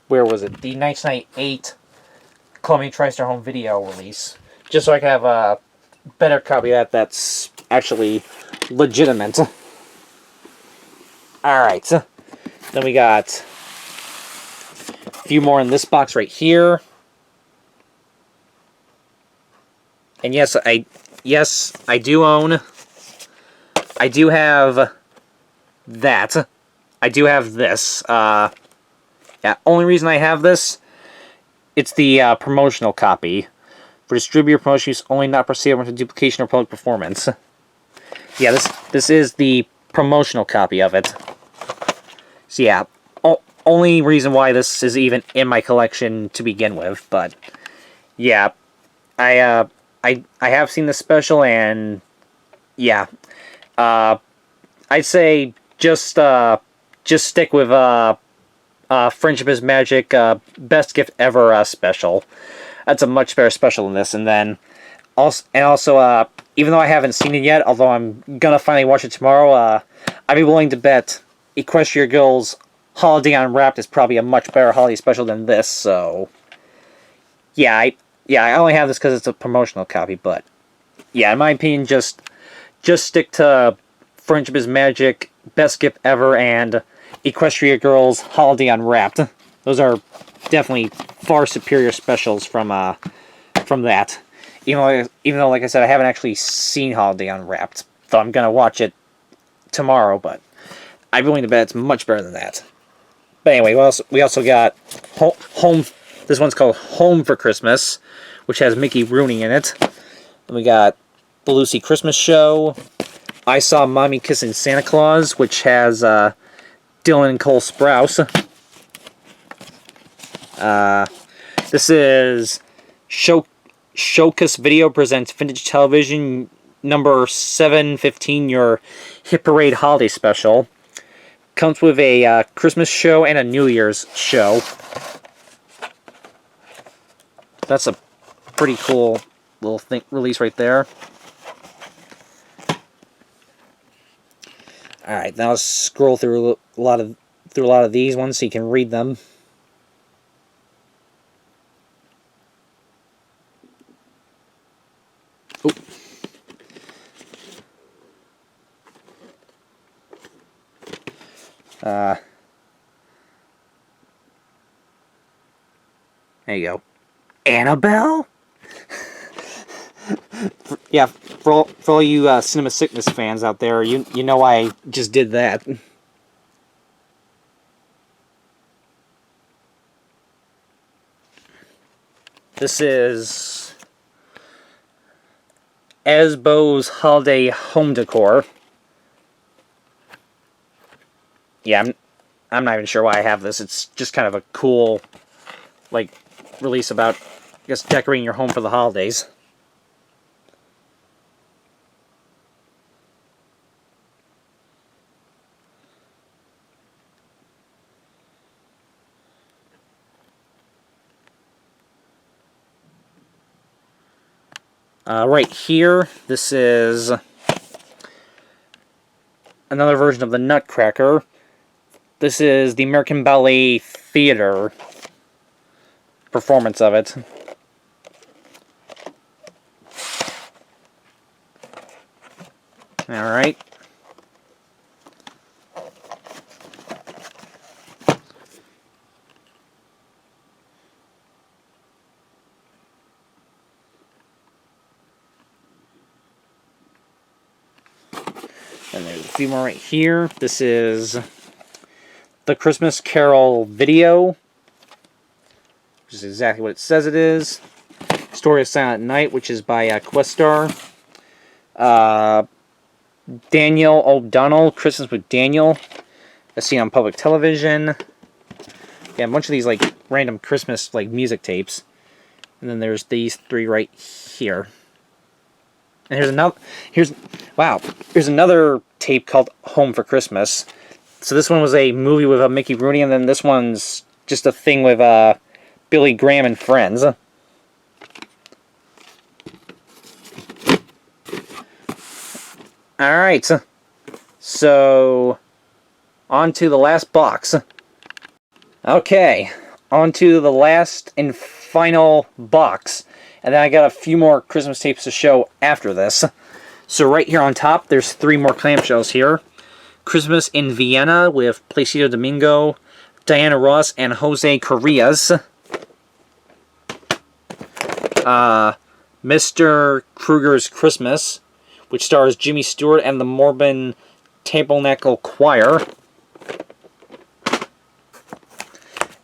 where was it? The 1998 Columbia TriStar Home Video release, just so I can have a better copy of that that's actually legitimate. Alright, then we got a few more in this box right here. And yes, I do own, I do have that. I do have this. Yeah, only reason I have this, it's the promotional copy. For distributor promotion use only, not pursuant to duplication or public performance. Yeah, this is the promotional copy of it. So yeah, only reason why this is even in my collection to begin with. But yeah, I have seen the special, and yeah, I'd say just stick with Friendship is Magic, Best Gift Ever special. That's a much better special than this. And then also, even though I haven't seen it yet, although I'm gonna finally watch it tomorrow, I'd be willing to bet Equestria Girls Holiday Unwrapped is probably a much better holiday special than this. So yeah, I only have this because it's a promotional copy. But yeah, in my opinion, just stick to Friendship is Magic, Best Gift Ever, and Equestria Girls Holiday Unwrapped. Those are definitely far superior specials from that. Even though, like I said, I haven't actually seen Holiday Unwrapped, so I'm gonna watch it tomorrow. But I'm willing to bet it's much better than that. But anyway, we also got Home. This one's called Home for Christmas, which has Mickey Rooney in it. And we got The Lucy Christmas Show, I Saw Mommy Kissing Santa Claus, which has Dylan and Cole Sprouse. This is SHOKUS Video presents Vintage Television number 715, your Hit Parade Holiday Special. Comes with a Christmas show and a New Year's show. That's a pretty cool little release right there. All right, now let's scroll through a lot of these ones so you can read them. Oop. There you go. Annabelle? Yeah, for all you Cinema Sickness fans out there, you know why I just did that. This is Esbo's Holiday Home Decor. Yeah, I'm not even sure why I have this. It's just kind of a cool, like, release about, I guess, decorating your home for the holidays. Right here, this is another version of the Nutcracker. This is the American Ballet Theater performance of it. Alright. And there's a few more right here. This is the Christmas Carol video, which is exactly what it says it is. Story of Silent Night, which is by Questar. Daniel O'Donnell, Christmas with Daniel. I see on public television. Yeah, a bunch of these like random Christmas like music tapes. And then there's these three right here. And here's another tape called Home for Christmas. So this one was a movie with Mickey Rooney, and then this one's just a thing with Billy Graham and friends. Alright, so on to the last box. Okay, on to the last and final box. And then I got a few more Christmas tapes to show after this. So right here on top, there's 3 more clamshells here. Christmas in Vienna with Placido Domingo, Diana Ross, and Jose Correas. Mr. Kruger's Christmas, which stars Jimmy Stewart and the Mormon Tabernacle Choir.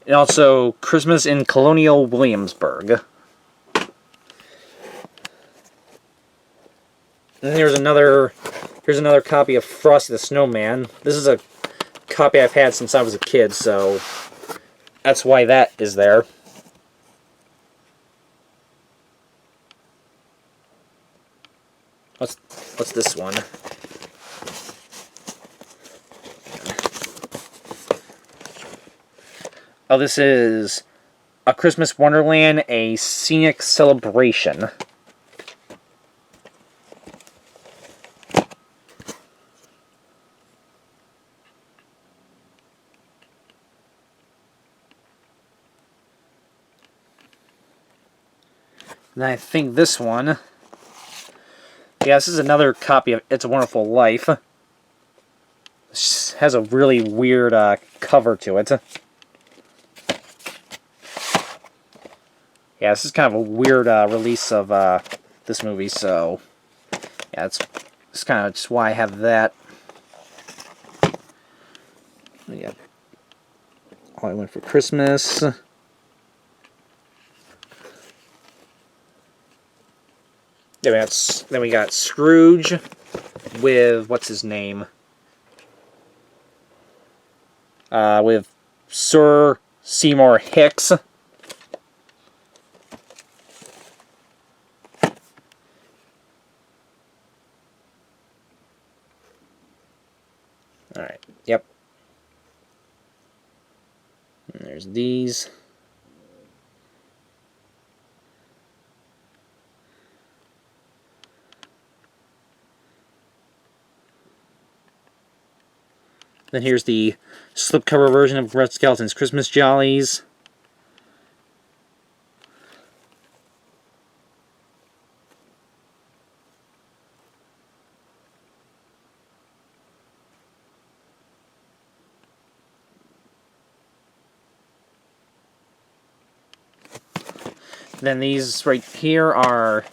And also Christmas in Colonial Williamsburg. And here's another copy of Frosty the Snowman. This is a copy I've had since I was a kid, so that's why that is there. What's this one? Oh, this is A Christmas Wonderland, a Scenic Celebration. And I think this one... Yeah, this is another copy of It's a Wonderful Life. This has a really weird cover to it. Yeah, this is kind of a weird release of this movie, so... Yeah, it's kind of just why I have that. Yeah. All I Went for Christmas... Then we got Scrooge with, what's his name? With Sir Seymour Hicks. Alright, yep. And there's these. Then here's the slipcover version of Red Skeleton's Christmas Jollies. Then these right here are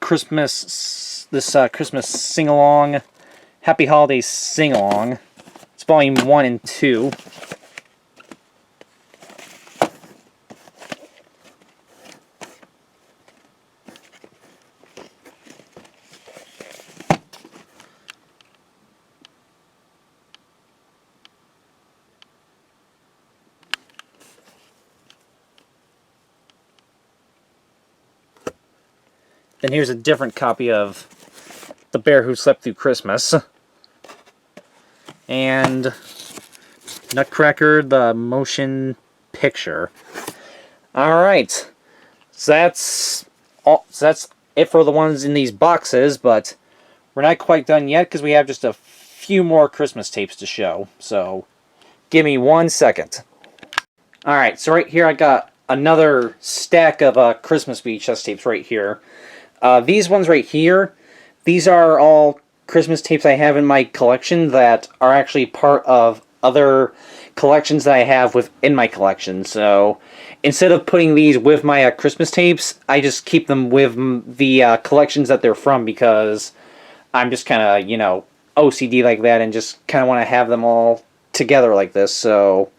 Christmas sing-along. Happy Holidays Sing-Along. It's volume 1 and 2. Then here's a different copy of The Bear Who Slept Through Christmas. And Nutcracker, the motion picture. Alright. So that's it for the ones in these boxes, but we're not quite done yet because we have just a few more Christmas tapes to show. So give me 1 second. Alright, so right here I got another stack of Christmas VHS tapes right here. These ones right here, these are all Christmas tapes I have in my collection that are actually part of other collections that I have within my collection. So instead of putting these with my Christmas tapes, I just keep them with the collections that they're from because I'm just kind of, you know, OCD like that and just kind of want to have them all together like this. So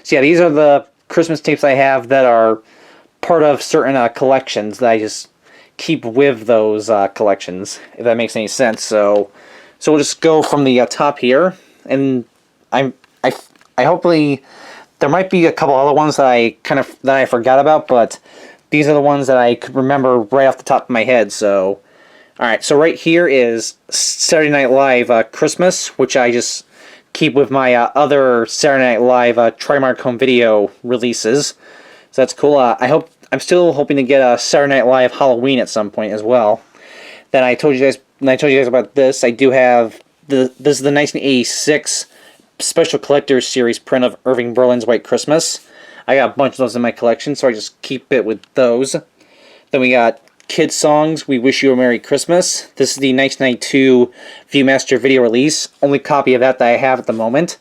yeah, these are the Christmas tapes I have that are part of certain collections that I just keep with those collections, if that makes any sense. So we'll just go from the top here, and I hopefully there might be a couple other ones that I forgot about, but these are the ones that I could remember right off the top of my head. So, all right. So right here is Saturday Night Live Christmas, which I just keep with my other Saturday Night Live Trimark home video releases. So that's cool. I'm still hoping to get a Saturday Night Live Halloween at some point as well. Then I told you guys about this. I do have this is the 1986 Special Collector's Series print of Irving Berlin's White Christmas. I got a bunch of those in my collection, so I just keep it with those. Then we got Kids Songs, We Wish You a Merry Christmas. This is the 1992 Viewmaster video release. Only copy of that I have at the moment.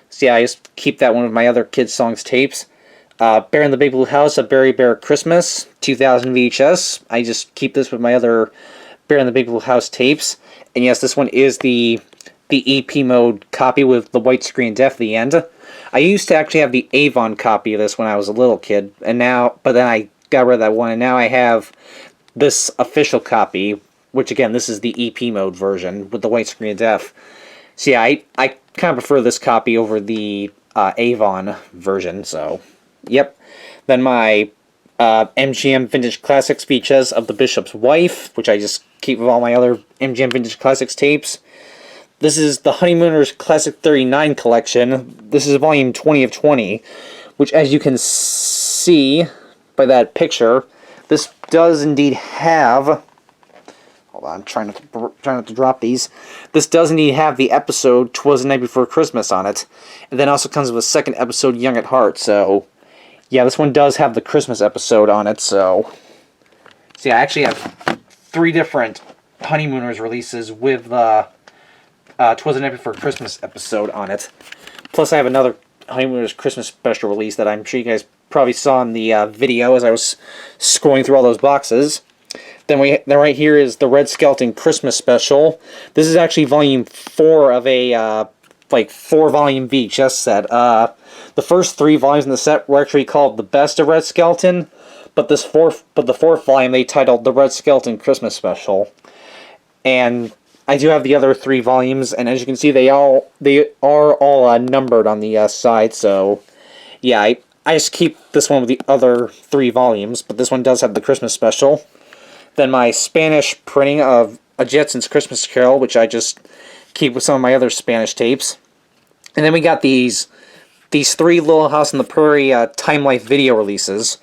So yeah, I just keep that one with my other Kids Songs tapes. Bear in the Big Blue House, A Berry Bear Christmas, 2000 VHS. I just keep this with my other Bear in the Big Blue House tapes. And yes, this one is the EP mode copy with the white screen def at the end. I used to actually have the Avon copy of this when I was a little kid, but then I got rid of that one, and now I have this official copy, which again, this is the EP mode version with the white screen def. So yeah, I kind of prefer this copy over the Avon version, so yep. Then my MGM Vintage Classics VHS of The Bishop's Wife, which I just keep with all my other MGM Vintage Classics tapes. This is the Honeymooners Classic 39 collection. This is volume 20 of 20, which as you can see by that picture, this does indeed have... Hold on, I'm trying not to drop these. This does indeed have the episode 'Twas the Night Before Christmas on it. And then also comes with a second episode, Young at Heart. So, yeah, this one does have the Christmas episode on it. So yeah, I actually have 3 different Honeymooners releases with the 'Twas the Night Before Christmas episode on it. Plus, I have another Honeymooners Christmas special release that I'm sure you guys probably saw in the video as I was scrolling through all those boxes. Then right here is the Red Skelton Christmas special. This is actually volume 4 of a 4-volume VHS set. The first 3 volumes in the set were actually called The Best of Red Skelton, but the 4th volume they titled The Red Skelton Christmas Special. And I do have the other 3 volumes, and as you can see, they are all numbered on the side. So yeah, I just keep this one with the other 3 volumes, but this one does have the Christmas special. Then my Spanish printing of A Jetsons Christmas Carol, which I just keep with some of my other Spanish tapes. And then we got these 3 Little House on the Prairie Time Life video releases.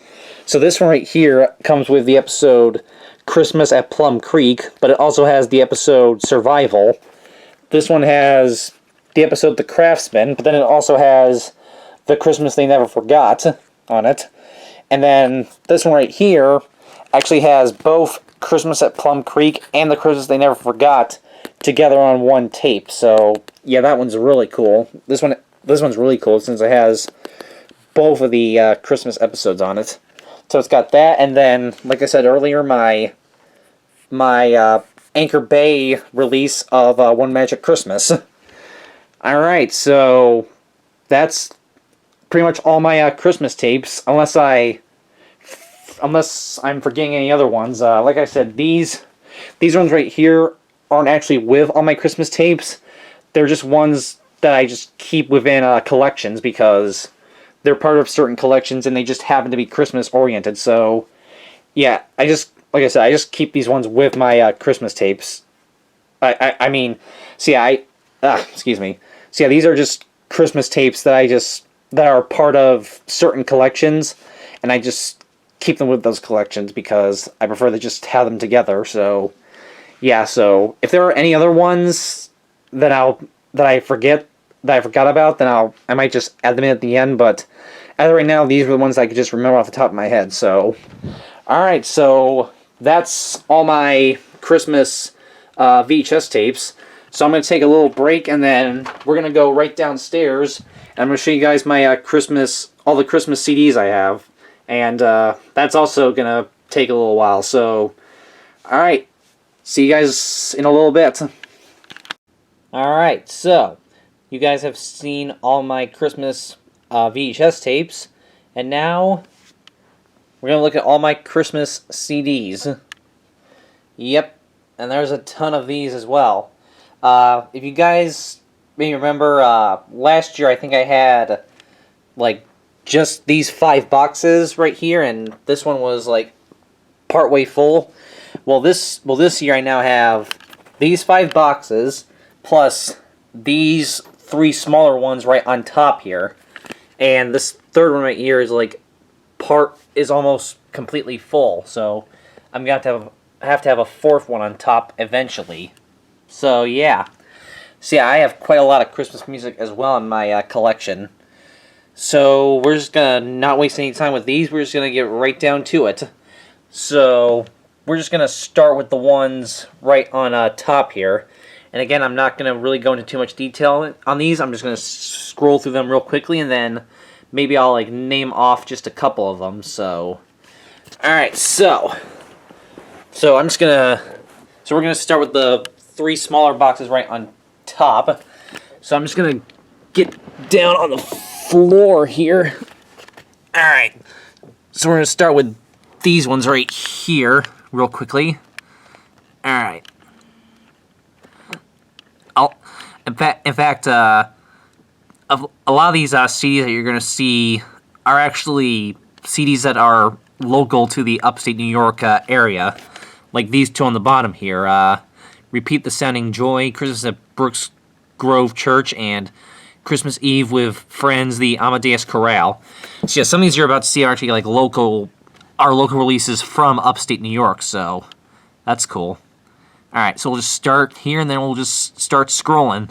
So this one right here comes with the episode Christmas at Plum Creek, but it also has the episode Survival. This one has the episode The Craftsman, but then it also has The Christmas They Never Forgot on it. And then this one right here actually has both Christmas at Plum Creek and The Christmas They Never Forgot together on one tape. So yeah, that one's really cool. This one's really cool since it has both of the Christmas episodes on it. So it's got that, and then, like I said earlier, my Anchor Bay release of One Magic Christmas. Alright, so that's pretty much all my Christmas tapes, unless I'm forgetting any other ones. Like I said, these ones right here aren't actually with all my Christmas tapes. They're just ones that I just keep within collections because they're part of certain collections and they just happen to be Christmas oriented. So yeah, like I said, I just keep these ones with my Christmas tapes. Excuse me. So yeah, these are just Christmas tapes that are part of certain collections, and I just keep them with those collections because I prefer to just have them together. So yeah, so if there are any other ones that I forgot about, then I might just add them in at the end, but as of right now, these are the ones I could just remember off the top of my head. So alright, so that's all my Christmas VHS tapes. So I'm going to take a little break, and then we're going to go right downstairs, and I'm going to show you guys my all the Christmas CDs I have. And that's also going to take a little while. So, alright, see you guys in a little bit. Alright, so you guys have seen all my Christmas VHS tapes, and now we're going to look at all my Christmas CDs. Yep, and there's a ton of these as well. If you guys maybe remember, last year I think I had like just these 5 boxes right here, and this one was like partway full. Well, this year I now have these 5 boxes plus these 3 smaller ones right on top here, and this third one right here is like is almost completely full. So I'm gonna have to have a 4th one on top eventually. So yeah. So yeah, I have quite a lot of Christmas music as well in my collection. So we're just gonna not waste any time with these. We're just gonna get right down to it. So we're just gonna start with the ones right on top here. And again, I'm not gonna really go into too much detail on these. I'm just gonna scroll through them real quickly, and then maybe I'll like name off just a couple of them. So, all right. So I'm just gonna. So we're gonna start with the 3 smaller boxes right on top. So I'm just gonna get down on the floor here. All right. So we're gonna start with these ones right here, real quickly. All right. In fact, a lot of these CDs that you're gonna see are actually CDs that are local to the upstate New York area, like these 2 on the bottom here. Repeat the Sounding Joy, Christmas at Brooks Grove Church, and Christmas Eve with Friends, the Amadeus Chorale. So yeah, some of these you're about to see are actually like local releases from upstate New York, so that's cool. Alright, so we'll just start here and then we'll just start scrolling.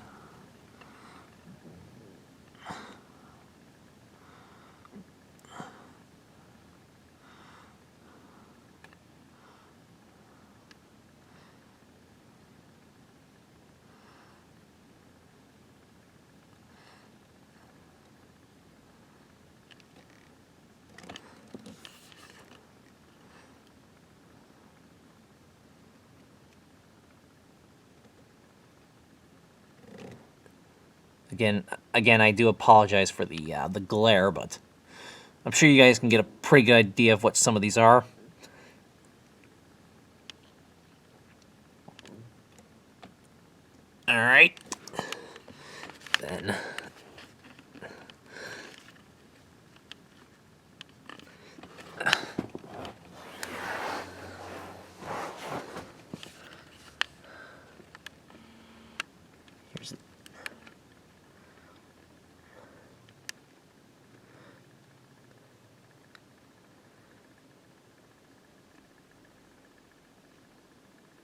Again, I do apologize for the glare, but I'm sure you guys can get a pretty good idea of what some of these are. All right, then. Here's.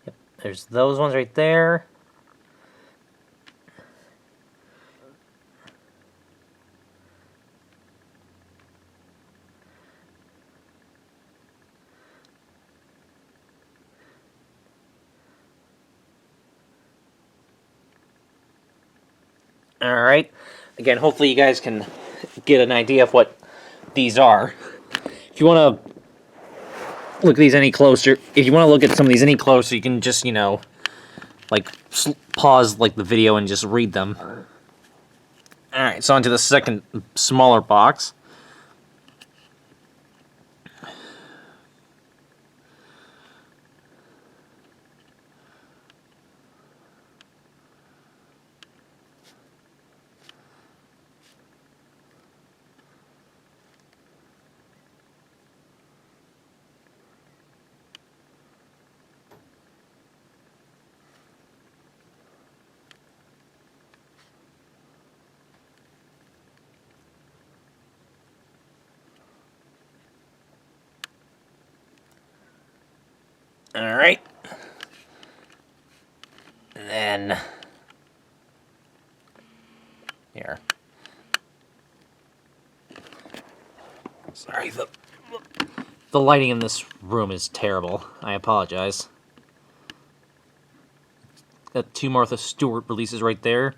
Yep, there's those ones right there. Alright, again, hopefully you guys can get an idea of what these are. If you want to look at these any closer, if you want to look at some of these any closer, you can just, like, pause, like, the video and just read them. Alright, so on to the second smaller box. Alright. And then here. Sorry, the lighting in this room is terrible. I apologize. Got 2 Martha Stewart releases right there.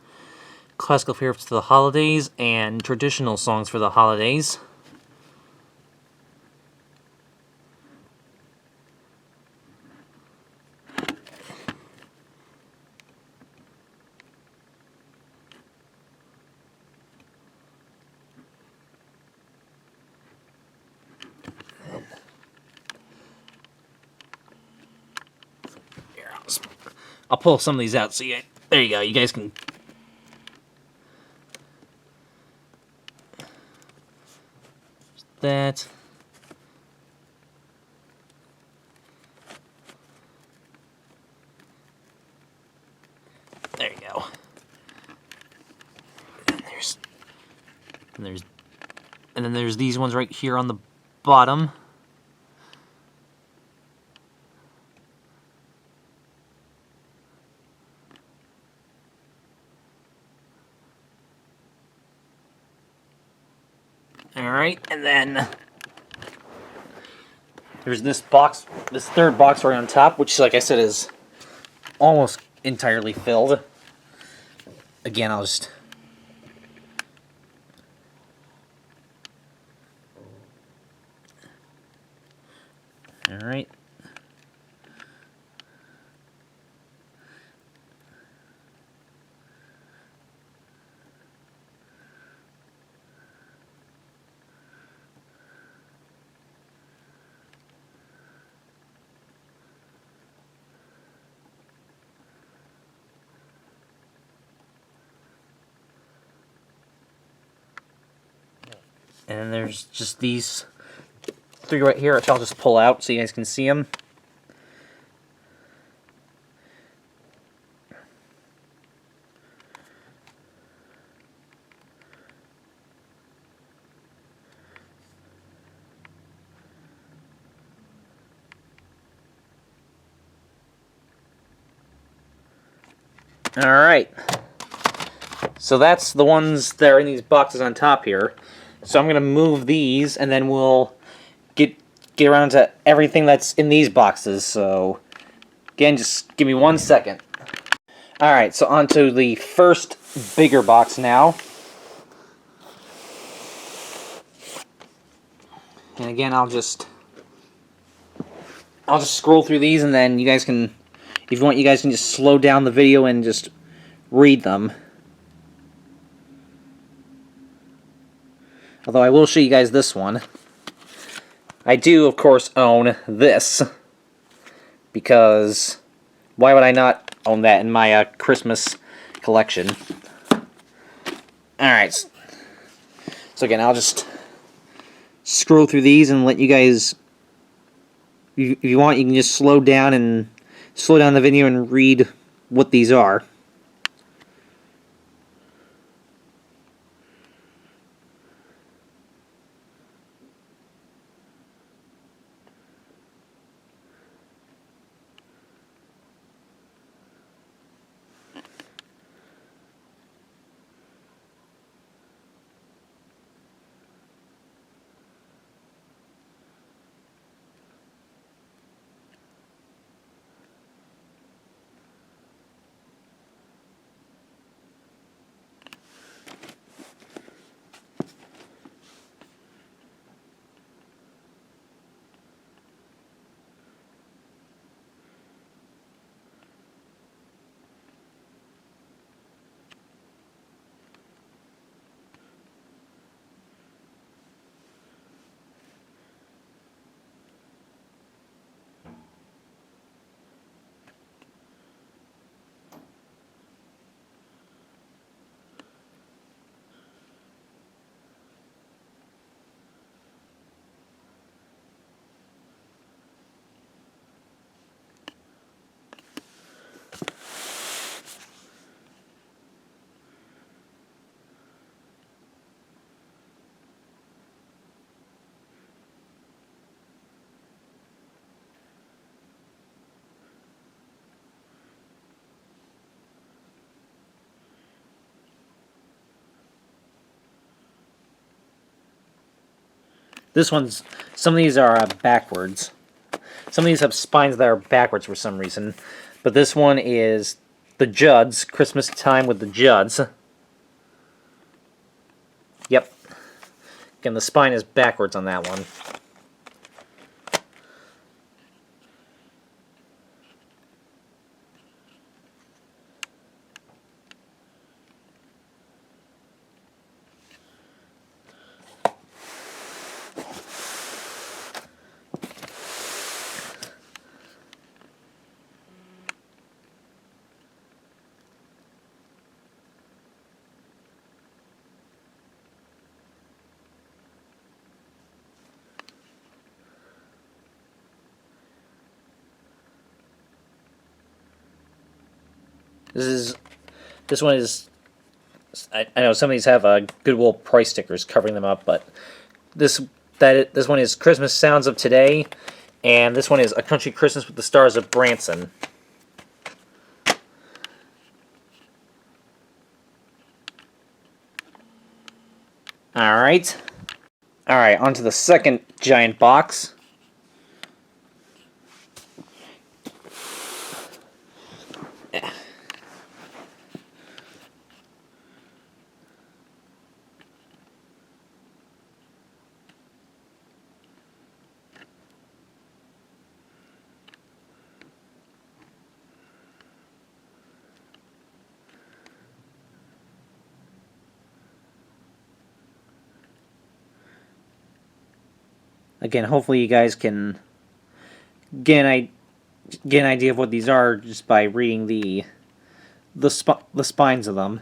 Classical favorites for the holidays and traditional songs for the holidays. I'll pull some of these out so there you go. You guys can. That. There you go. And then there's these ones right here on the bottom. Alright, and then there's this box, this third box right on top, which, like I said, is almost entirely filled. Again, I'll just... Alright. And then there's just these three right here, which I'll just pull out so you guys can see them. Alright. So that's the ones that are in these boxes on top here. So I'm going to move these, and then we'll get around to everything that's in these boxes. So, again, just give me 1 second. Alright, so on to the first bigger box now. And again, I'll just scroll through these, and then you guys can, if you want, you guys can just slow down the video and just read them. Although I will show you guys this one. I do, of course, own this. Because why would I not own that in my Christmas collection? Alright. So again, I'll just scroll through these and let you guys... If you want, you can just slow down the video and read what these are. Some of these are backwards. Some of these have spines that are backwards for some reason. But this one is the Judds, Christmas Time with the Judds. Yep. Again, the spine is backwards on that one. This one is. I know some of these have Goodwill price stickers covering them up, but this one is Christmas Sounds of Today, and this one is A Country Christmas with the Stars of Branson. Alright, on to the second giant box. Again, hopefully you guys can get an idea of what these are just by reading the spines of them.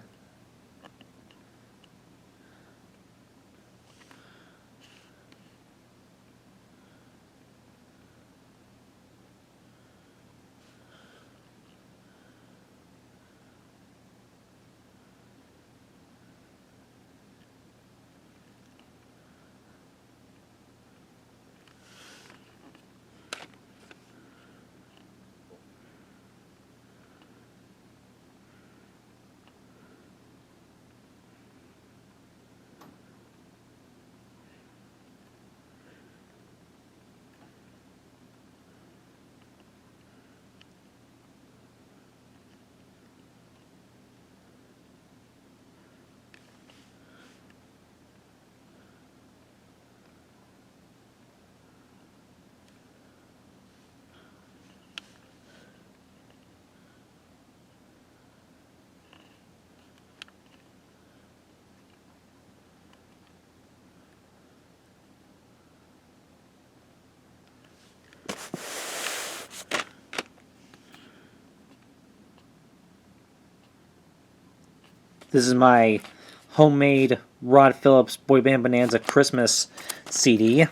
This is my homemade Rod Phillips Boy Band Bonanza Christmas CD.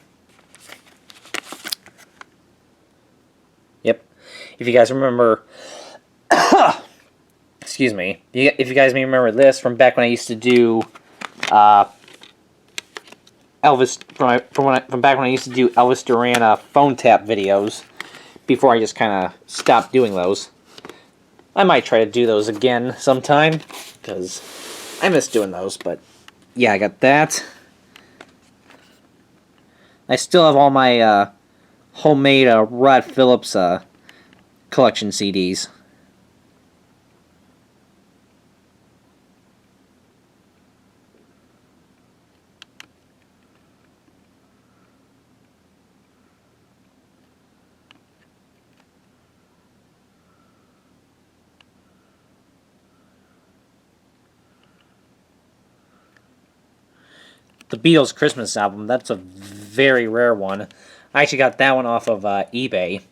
Yep. If you guys remember... excuse me. If you guys may remember this from back when I used to do... Elvis... From back when I used to do Elvis Duran phone tap videos. Before I just kind of stopped doing those. I might try to do those again sometime, because I miss doing those, but yeah, I got that. I still have all my homemade Rod Phillips collection CDs. The Beatles Christmas album, that's a very rare one. I actually got that one off of eBay.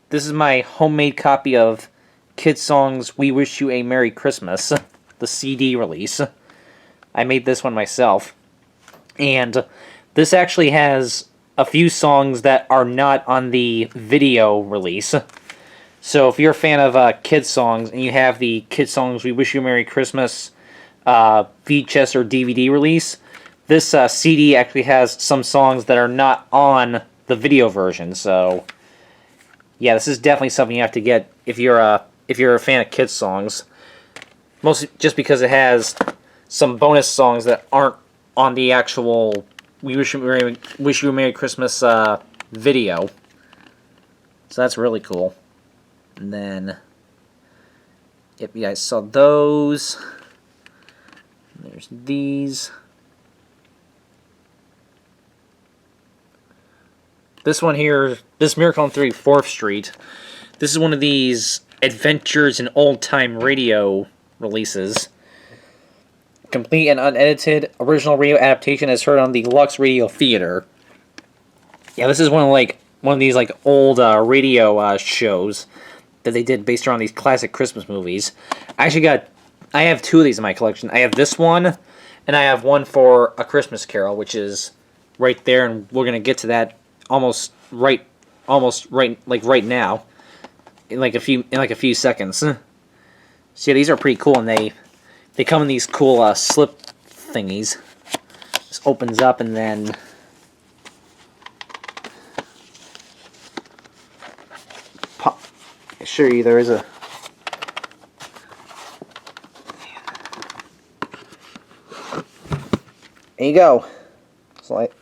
This is my homemade copy of Kid Songs We Wish You a Merry Christmas, the CD release. I made this one myself. And this actually has a few songs that are not on the video release. So if you're a fan of Kid Songs and you have the Kid Songs We Wish You a Merry Christmas VHS or DVD release, this CD actually has some songs that are not on the video version, so... yeah, this is definitely something you have to get if you're a fan of Kids songs. Mostly just because it has some bonus songs that aren't on the actual We Wish You a Merry Christmas video. So that's really cool. And then, yep, you guys saw those. There's these. This one here, this Miracle on 34th Street, this is one of these Adventures in Old Time Radio releases. Complete and unedited original radio adaptation as heard on the Lux Radio Theater. Yeah, this is one of these like old radio shows that they did based around these classic Christmas movies. I have two of these in my collection. I have this one, and I have one for A Christmas Carol, which is right there, and we're gonna get to that almost right like right now, in like a few seconds. So yeah, these are pretty cool, and they come in these cool slip thingies. This opens up, and then pop. I assure you, there is a. There you go. It's like.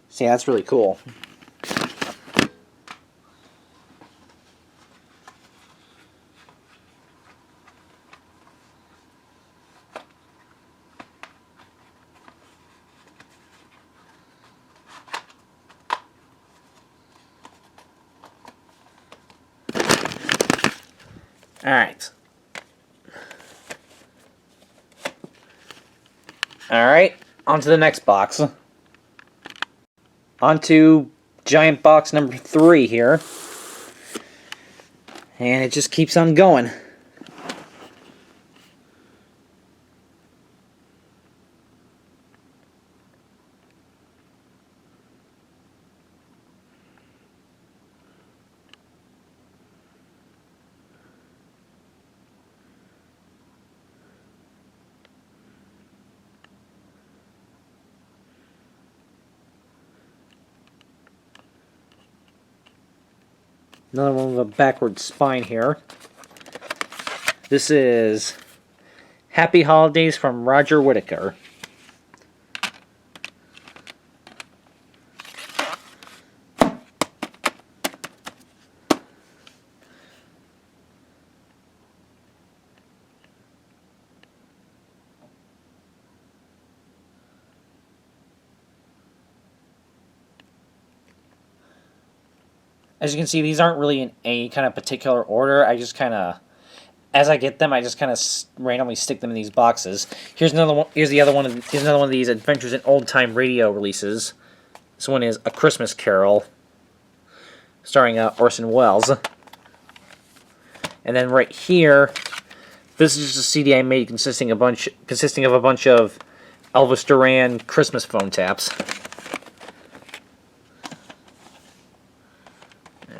See, that's really cool. Alright. Alright, on to the next box. On to giant box number 3 here. And it just keeps on going. Another one with a backward spine here. This is Happy Holidays from Roger Whittaker. As you can see, these aren't really in any kind of particular order. I just kind of, as I get them, I just kind of randomly stick them in these boxes. Here's another one. Here's another one of these Adventures in Old Time Radio releases. This one is A Christmas Carol, starring Orson Welles. And then right here, this is just a CD I made consisting of a bunch of Elvis Duran Christmas phone taps.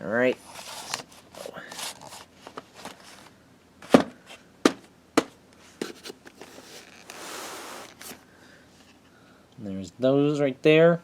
Alright. There's those right there.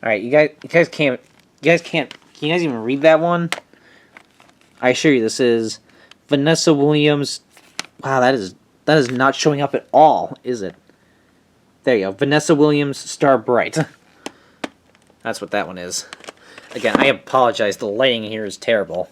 Alright, you guys can't, can you guys even read that one? I assure you, this is Vanessa Williams. Wow, that is not showing up at all, is it? There you go, Vanessa Williams, Star Bright. That's what that one is. Again, I apologize, the lighting here is terrible.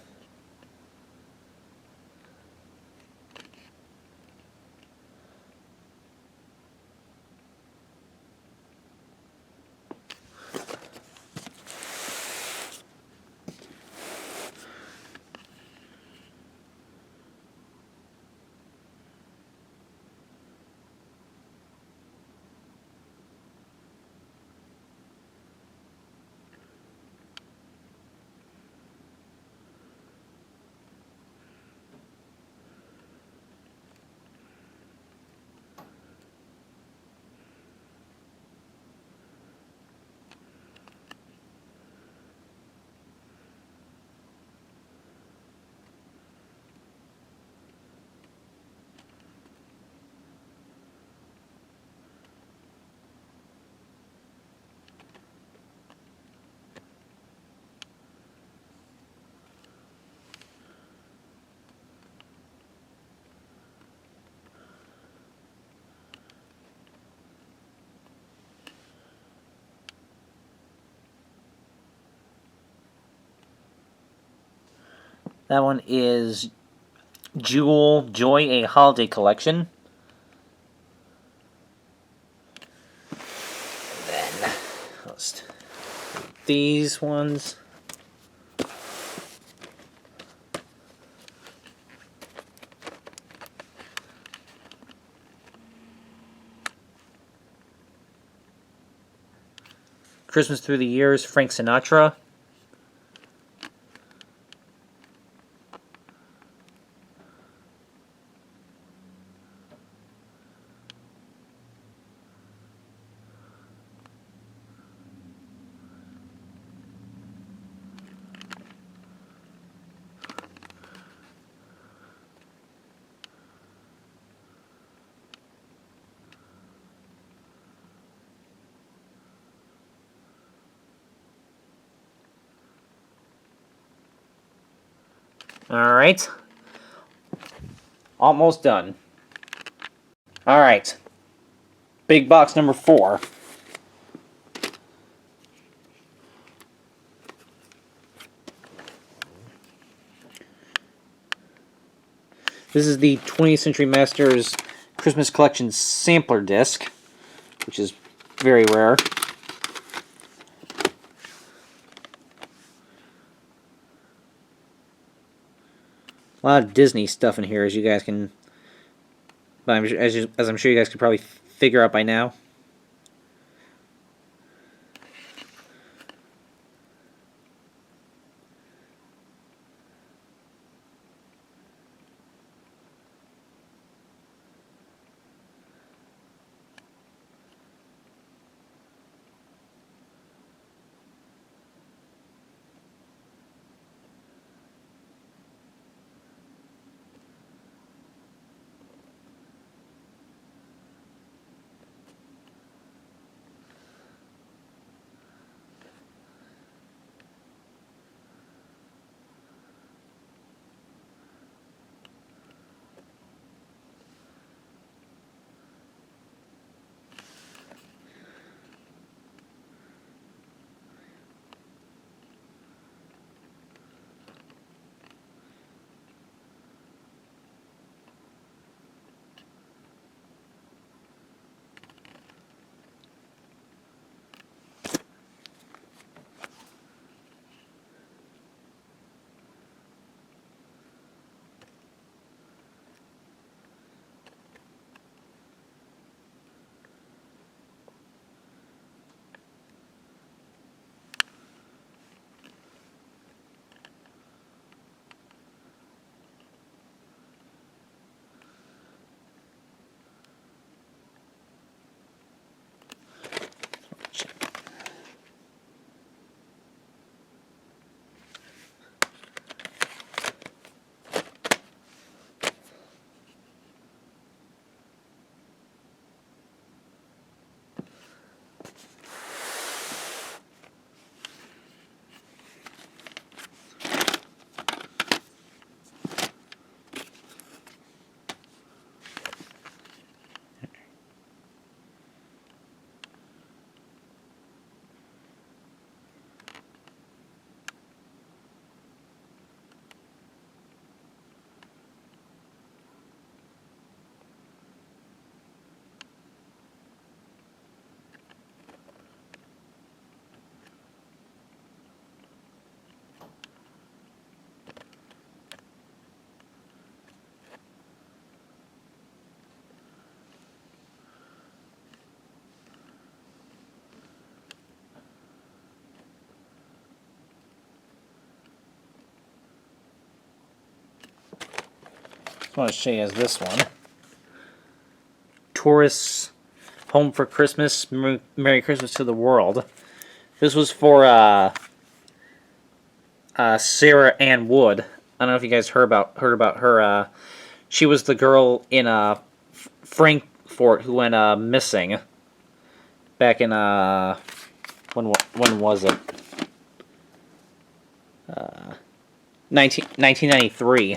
That one is Jewel Joy, a Holiday Collection. And then let's these ones. Christmas Through the Years, Frank Sinatra. Alright. Almost done. Alright. Big box number 4. This is the 20th Century Masters Christmas Collection Sampler Disc, which is very rare. A lot of Disney stuff in here, as you guys can, as I'm sure you guys could probably figure out by now. I want to show you guys this one. Tourists Home for Christmas, Merry Christmas to the World. This was for Sarah Ann Wood. I don't know if you guys heard about her. She was the girl in Frankfurt who went missing back in when was it? 1993.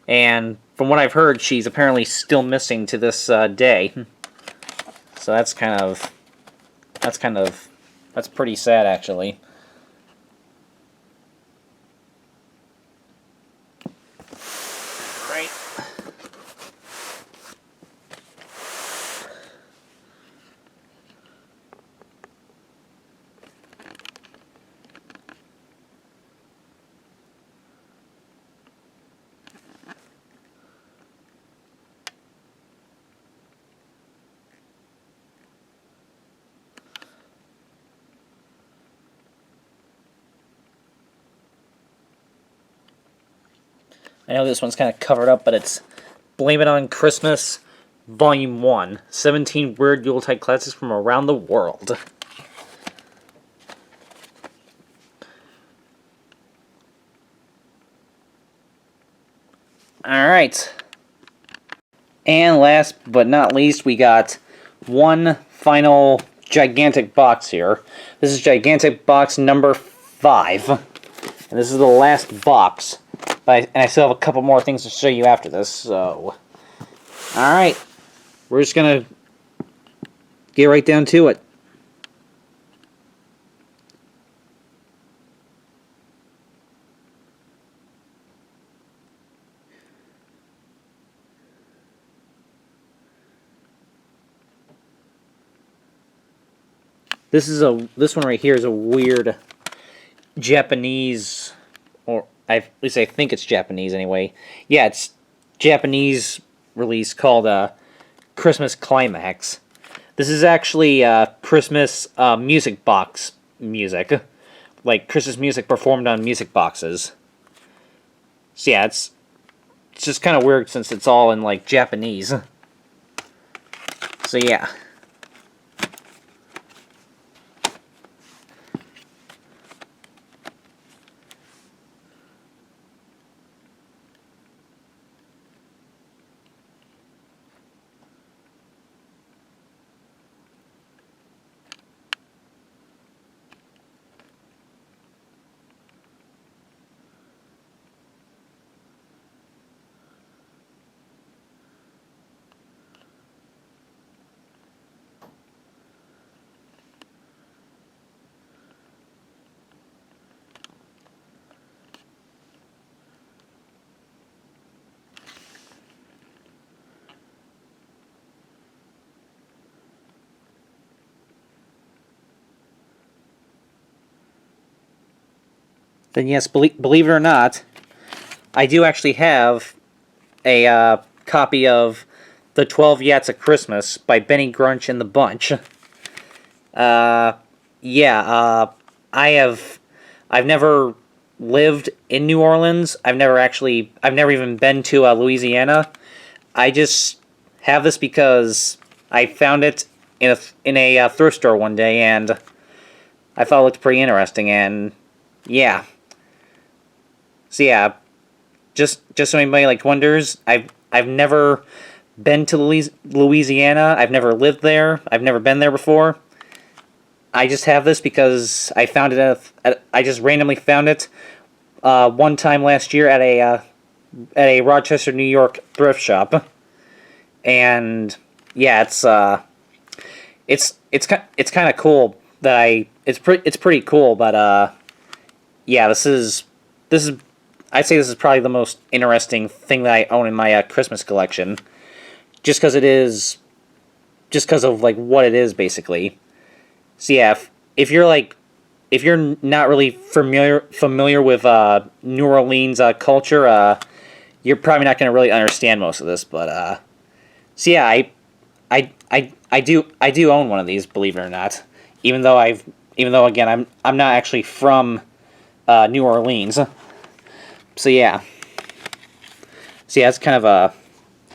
And from what I've heard, she's apparently still missing to this day. So that's pretty sad, actually. right. I know this one's kind of covered up, but it's Blame It on Christmas, Volume 1. 17 Weird Yuletide Classics from Around the World. Alright. And last but not least, we got one final gigantic box here. This is gigantic box number 5. And this is the last box. And I still have a couple more things to show you after this, so... Alright. We're just gonna get right down to it. This one right here is a weird Japanese, or at least I think it's Japanese anyway. Yeah, it's Japanese release called Christmas Climax. This is actually Christmas music box music, like Christmas music performed on music boxes. So yeah, it's just kind of weird since it's all in like Japanese. So yeah. Then yes, believe it or not, I do actually have a copy of The 12 Yats of Christmas by Benny Grunch and the Bunch. I've never lived in New Orleans. I've never even been to Louisiana. I just have this because I found it in a thrift store one day, and I thought it looked pretty interesting, and yeah. So yeah, just so anybody like wonders, I've never been to Louisiana. I've never lived there. I've never been there before. I just have this because I found it I just randomly found it one time last year at a Rochester, New York thrift shop, and yeah, it's kind of cool that it's pretty cool, but yeah, this is I'd say this is probably the most interesting thing that I own in my Christmas collection, just because of like what it is basically. So yeah, if you're not really familiar with New Orleans culture, you're probably not going to really understand most of this. But so yeah, I do own one of these, believe it or not. Even though again I'm not actually from New Orleans. So yeah. So yeah, it's kind of a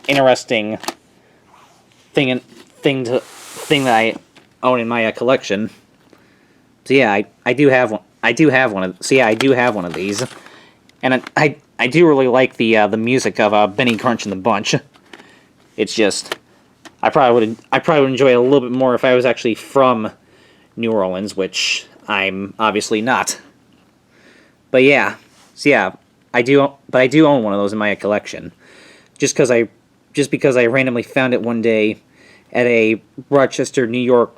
interesting thing that I own in my collection. So yeah, I do have one. I do have one of these, and I do really like the music of Benny Crunch and the Bunch. It's just I probably would enjoy it a little bit more if I was actually from New Orleans, which I'm obviously not. But yeah, so yeah, I do own one of those in my collection, just because I randomly found it one day at a Rochester, New York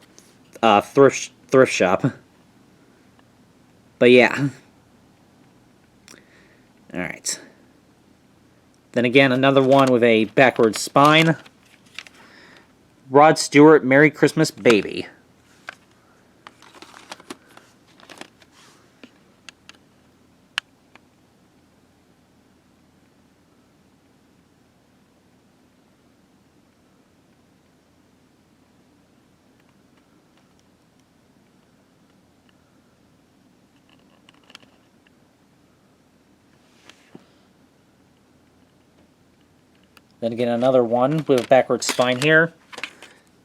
thrift shop. But yeah. Alright. Then again, another one with a backwards spine. Rod Stewart, Merry Christmas, Baby. Then again, another one with a backwards spine here.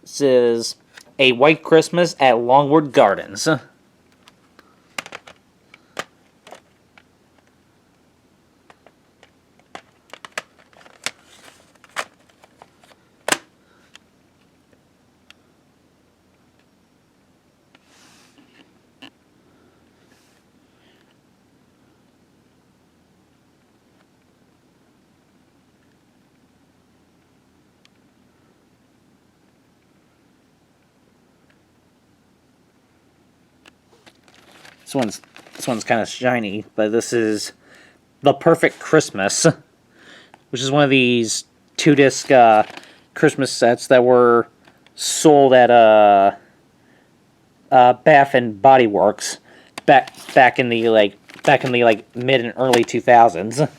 This is A White Christmas at Longwood Gardens. This one's kind of shiny, but this is The Perfect Christmas, which is one of these 2-disc Christmas sets that were sold at Bath and Body Works back in the mid and early 2000s.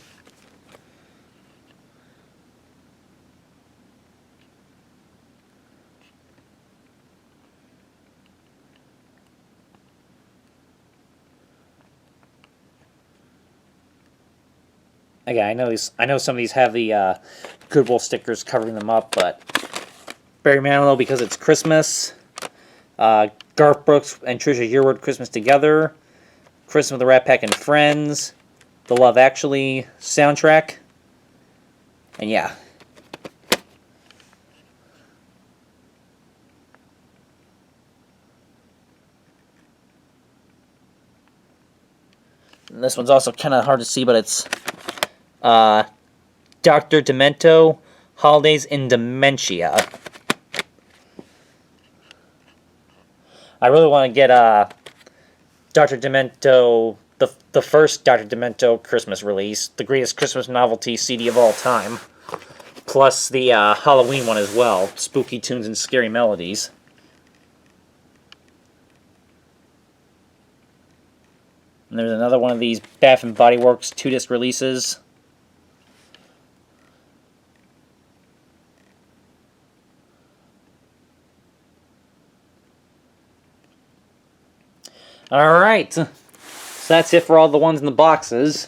Again, I know some of these have the Goodwill stickers covering them up, but Barry Manilow, because it's Christmas. Garth Brooks and Trisha Yearwood, Christmas Together. Christmas with the Rat Pack and Friends. The Love Actually soundtrack. And yeah. And this one's also kind of hard to see, but it's Dr. Demento, Holidays in Dementia. I really want to get Dr. Demento, the first Dr. Demento Christmas release, the greatest Christmas novelty CD of all time, plus the Halloween one as well, Spooky Tunes and Scary Melodies. And there's another one of these Bath and Body Works 2-disc releases. Alright, so that's it for all the ones in the boxes,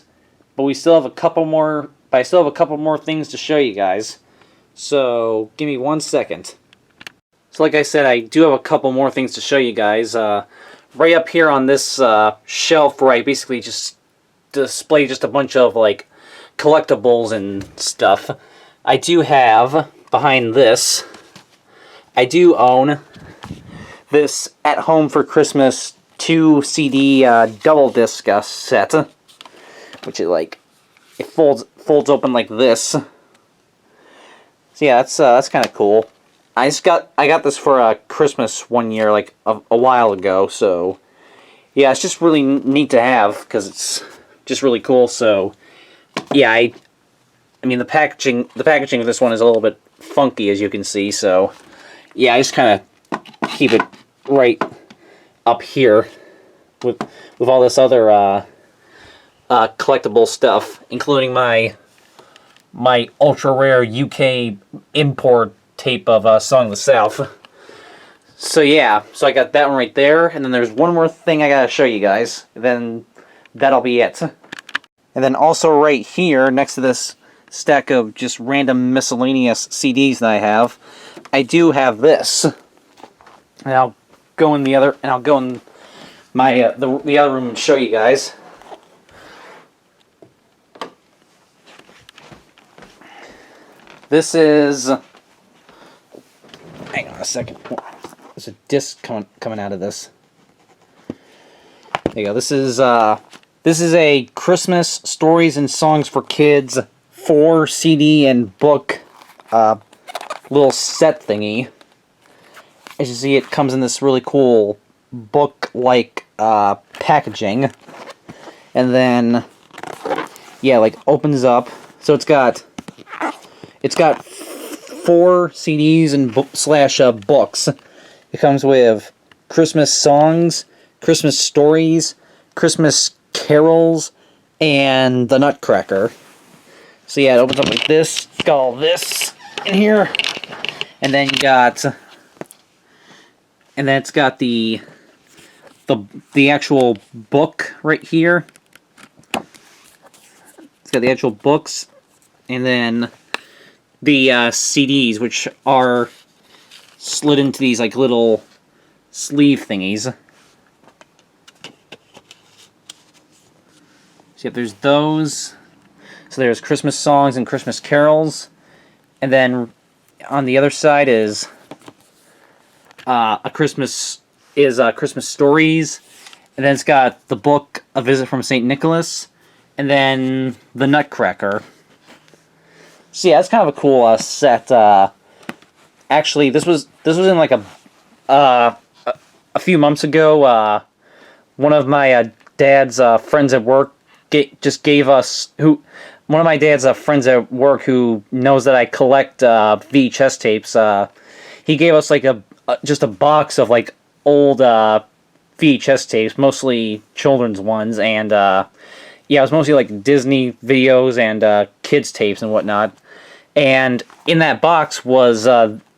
but we still have a couple more, things to show you guys, so give me 1 second. So like I said, I do have a couple more things to show you guys. Right up here on this shelf where I basically just display just a bunch of like collectibles and stuff, I do have, behind this, I do own this At Home for Christmas 2 CD double disc set, which is like, it folds open like this. So yeah, that's kind of cool. I got this for Christmas one year, like a while ago. So yeah, it's just really neat to have because it's just really cool. So yeah, I mean the packaging of this one is a little bit funky, as you can see. So yeah, I just kind of keep it right up here with all this other collectible stuff, including my ultra rare UK import tape of Song of the South. So yeah, so I got that one right there, and then there's one more thing I gotta show you guys, then that'll be it. And then also right here, next to this stack of just random miscellaneous CDs that I have, I do have this. And I'll go in my the other room and show you guys. This is, hang on a second. There's a disc coming out of this. There you go. This is a Christmas Stories and Songs for Kids 4 CD and book little set thingy. As you see, it comes in this really cool book-like packaging, and then yeah, like opens up. So it's got it's got 4 CDs and slash books. It comes with Christmas songs, Christmas stories, Christmas carols, and the Nutcracker. So yeah, it opens up like this. It's got all this in here, and then you got, and then it's got the actual book right here. It's got the actual books, and then the CDs, which are slid into these like little sleeve thingies. So yep, there's those. So there's Christmas songs and Christmas carols, and then on the other side is Christmas stories, and then it's got the book A Visit from St. Nicholas, and then the Nutcracker. So yeah, it's kind of a cool set. Actually, this was in like a few months ago. One of my dad's friends at work just gave us one of my dad's friends at work who knows that I collect VHS tapes. He gave us like just a box of like old VHS tapes, mostly children's ones, and yeah, it was mostly like Disney videos and kids tapes and whatnot. And in that box was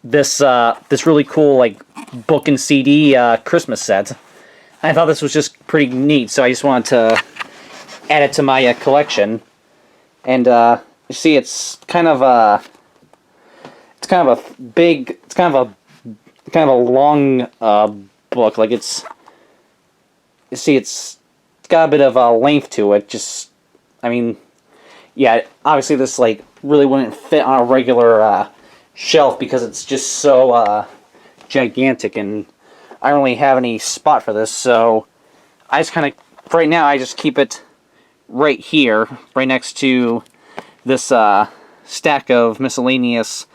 this really cool like book and CD Christmas set. I thought this was just pretty neat, so I just wanted to add it to my collection. And you see, it's kind of a long book. Like it's got a bit of a length to it. Just, I mean, yeah, obviously this like really wouldn't fit on a regular shelf because it's just so gigantic, and I don't really have any spot for this. So I just kind of, right now, I just keep it right here, right next to this stack of miscellaneous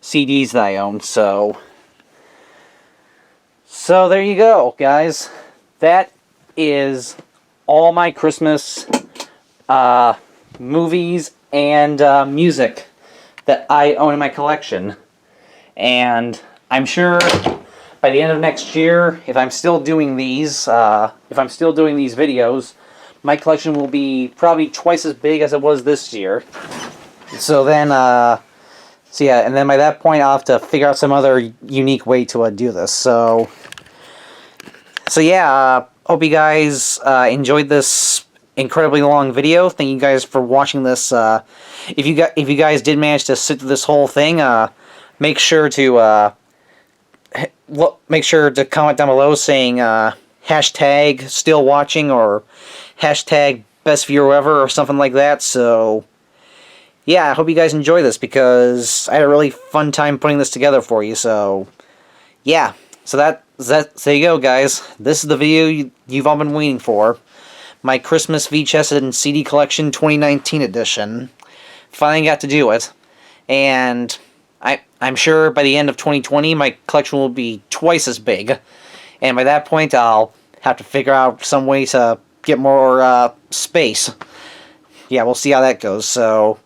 CDs that I own. So there you go, guys. That is all my Christmas movies and music that I own in my collection. And I'm sure by the end of next year, if I'm still doing these videos, my collection will be probably twice as big as it was this year. So then, so yeah, and then by that point, I'll have to figure out some other unique way to do this. So yeah, hope you guys enjoyed this incredibly long video. Thank you guys for watching this. If you guys did manage to sit through this whole thing, make sure to comment down below saying hashtag still watching or hashtag best viewer ever or something like that. So yeah, I hope you guys enjoy this because I had a really fun time putting this together for you. So yeah, so there you go, guys. This is the video you've all been waiting for. My Christmas VHS and CD collection 2019 edition. Finally got to do it. And I'm sure by the end of 2020 my collection will be twice as big. And by that point I'll have to figure out some way to get more space. Yeah, we'll see how that goes. So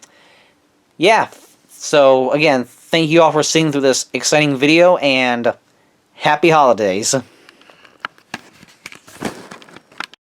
yeah. So again, thank you all for seeing through this exciting video, and happy holidays.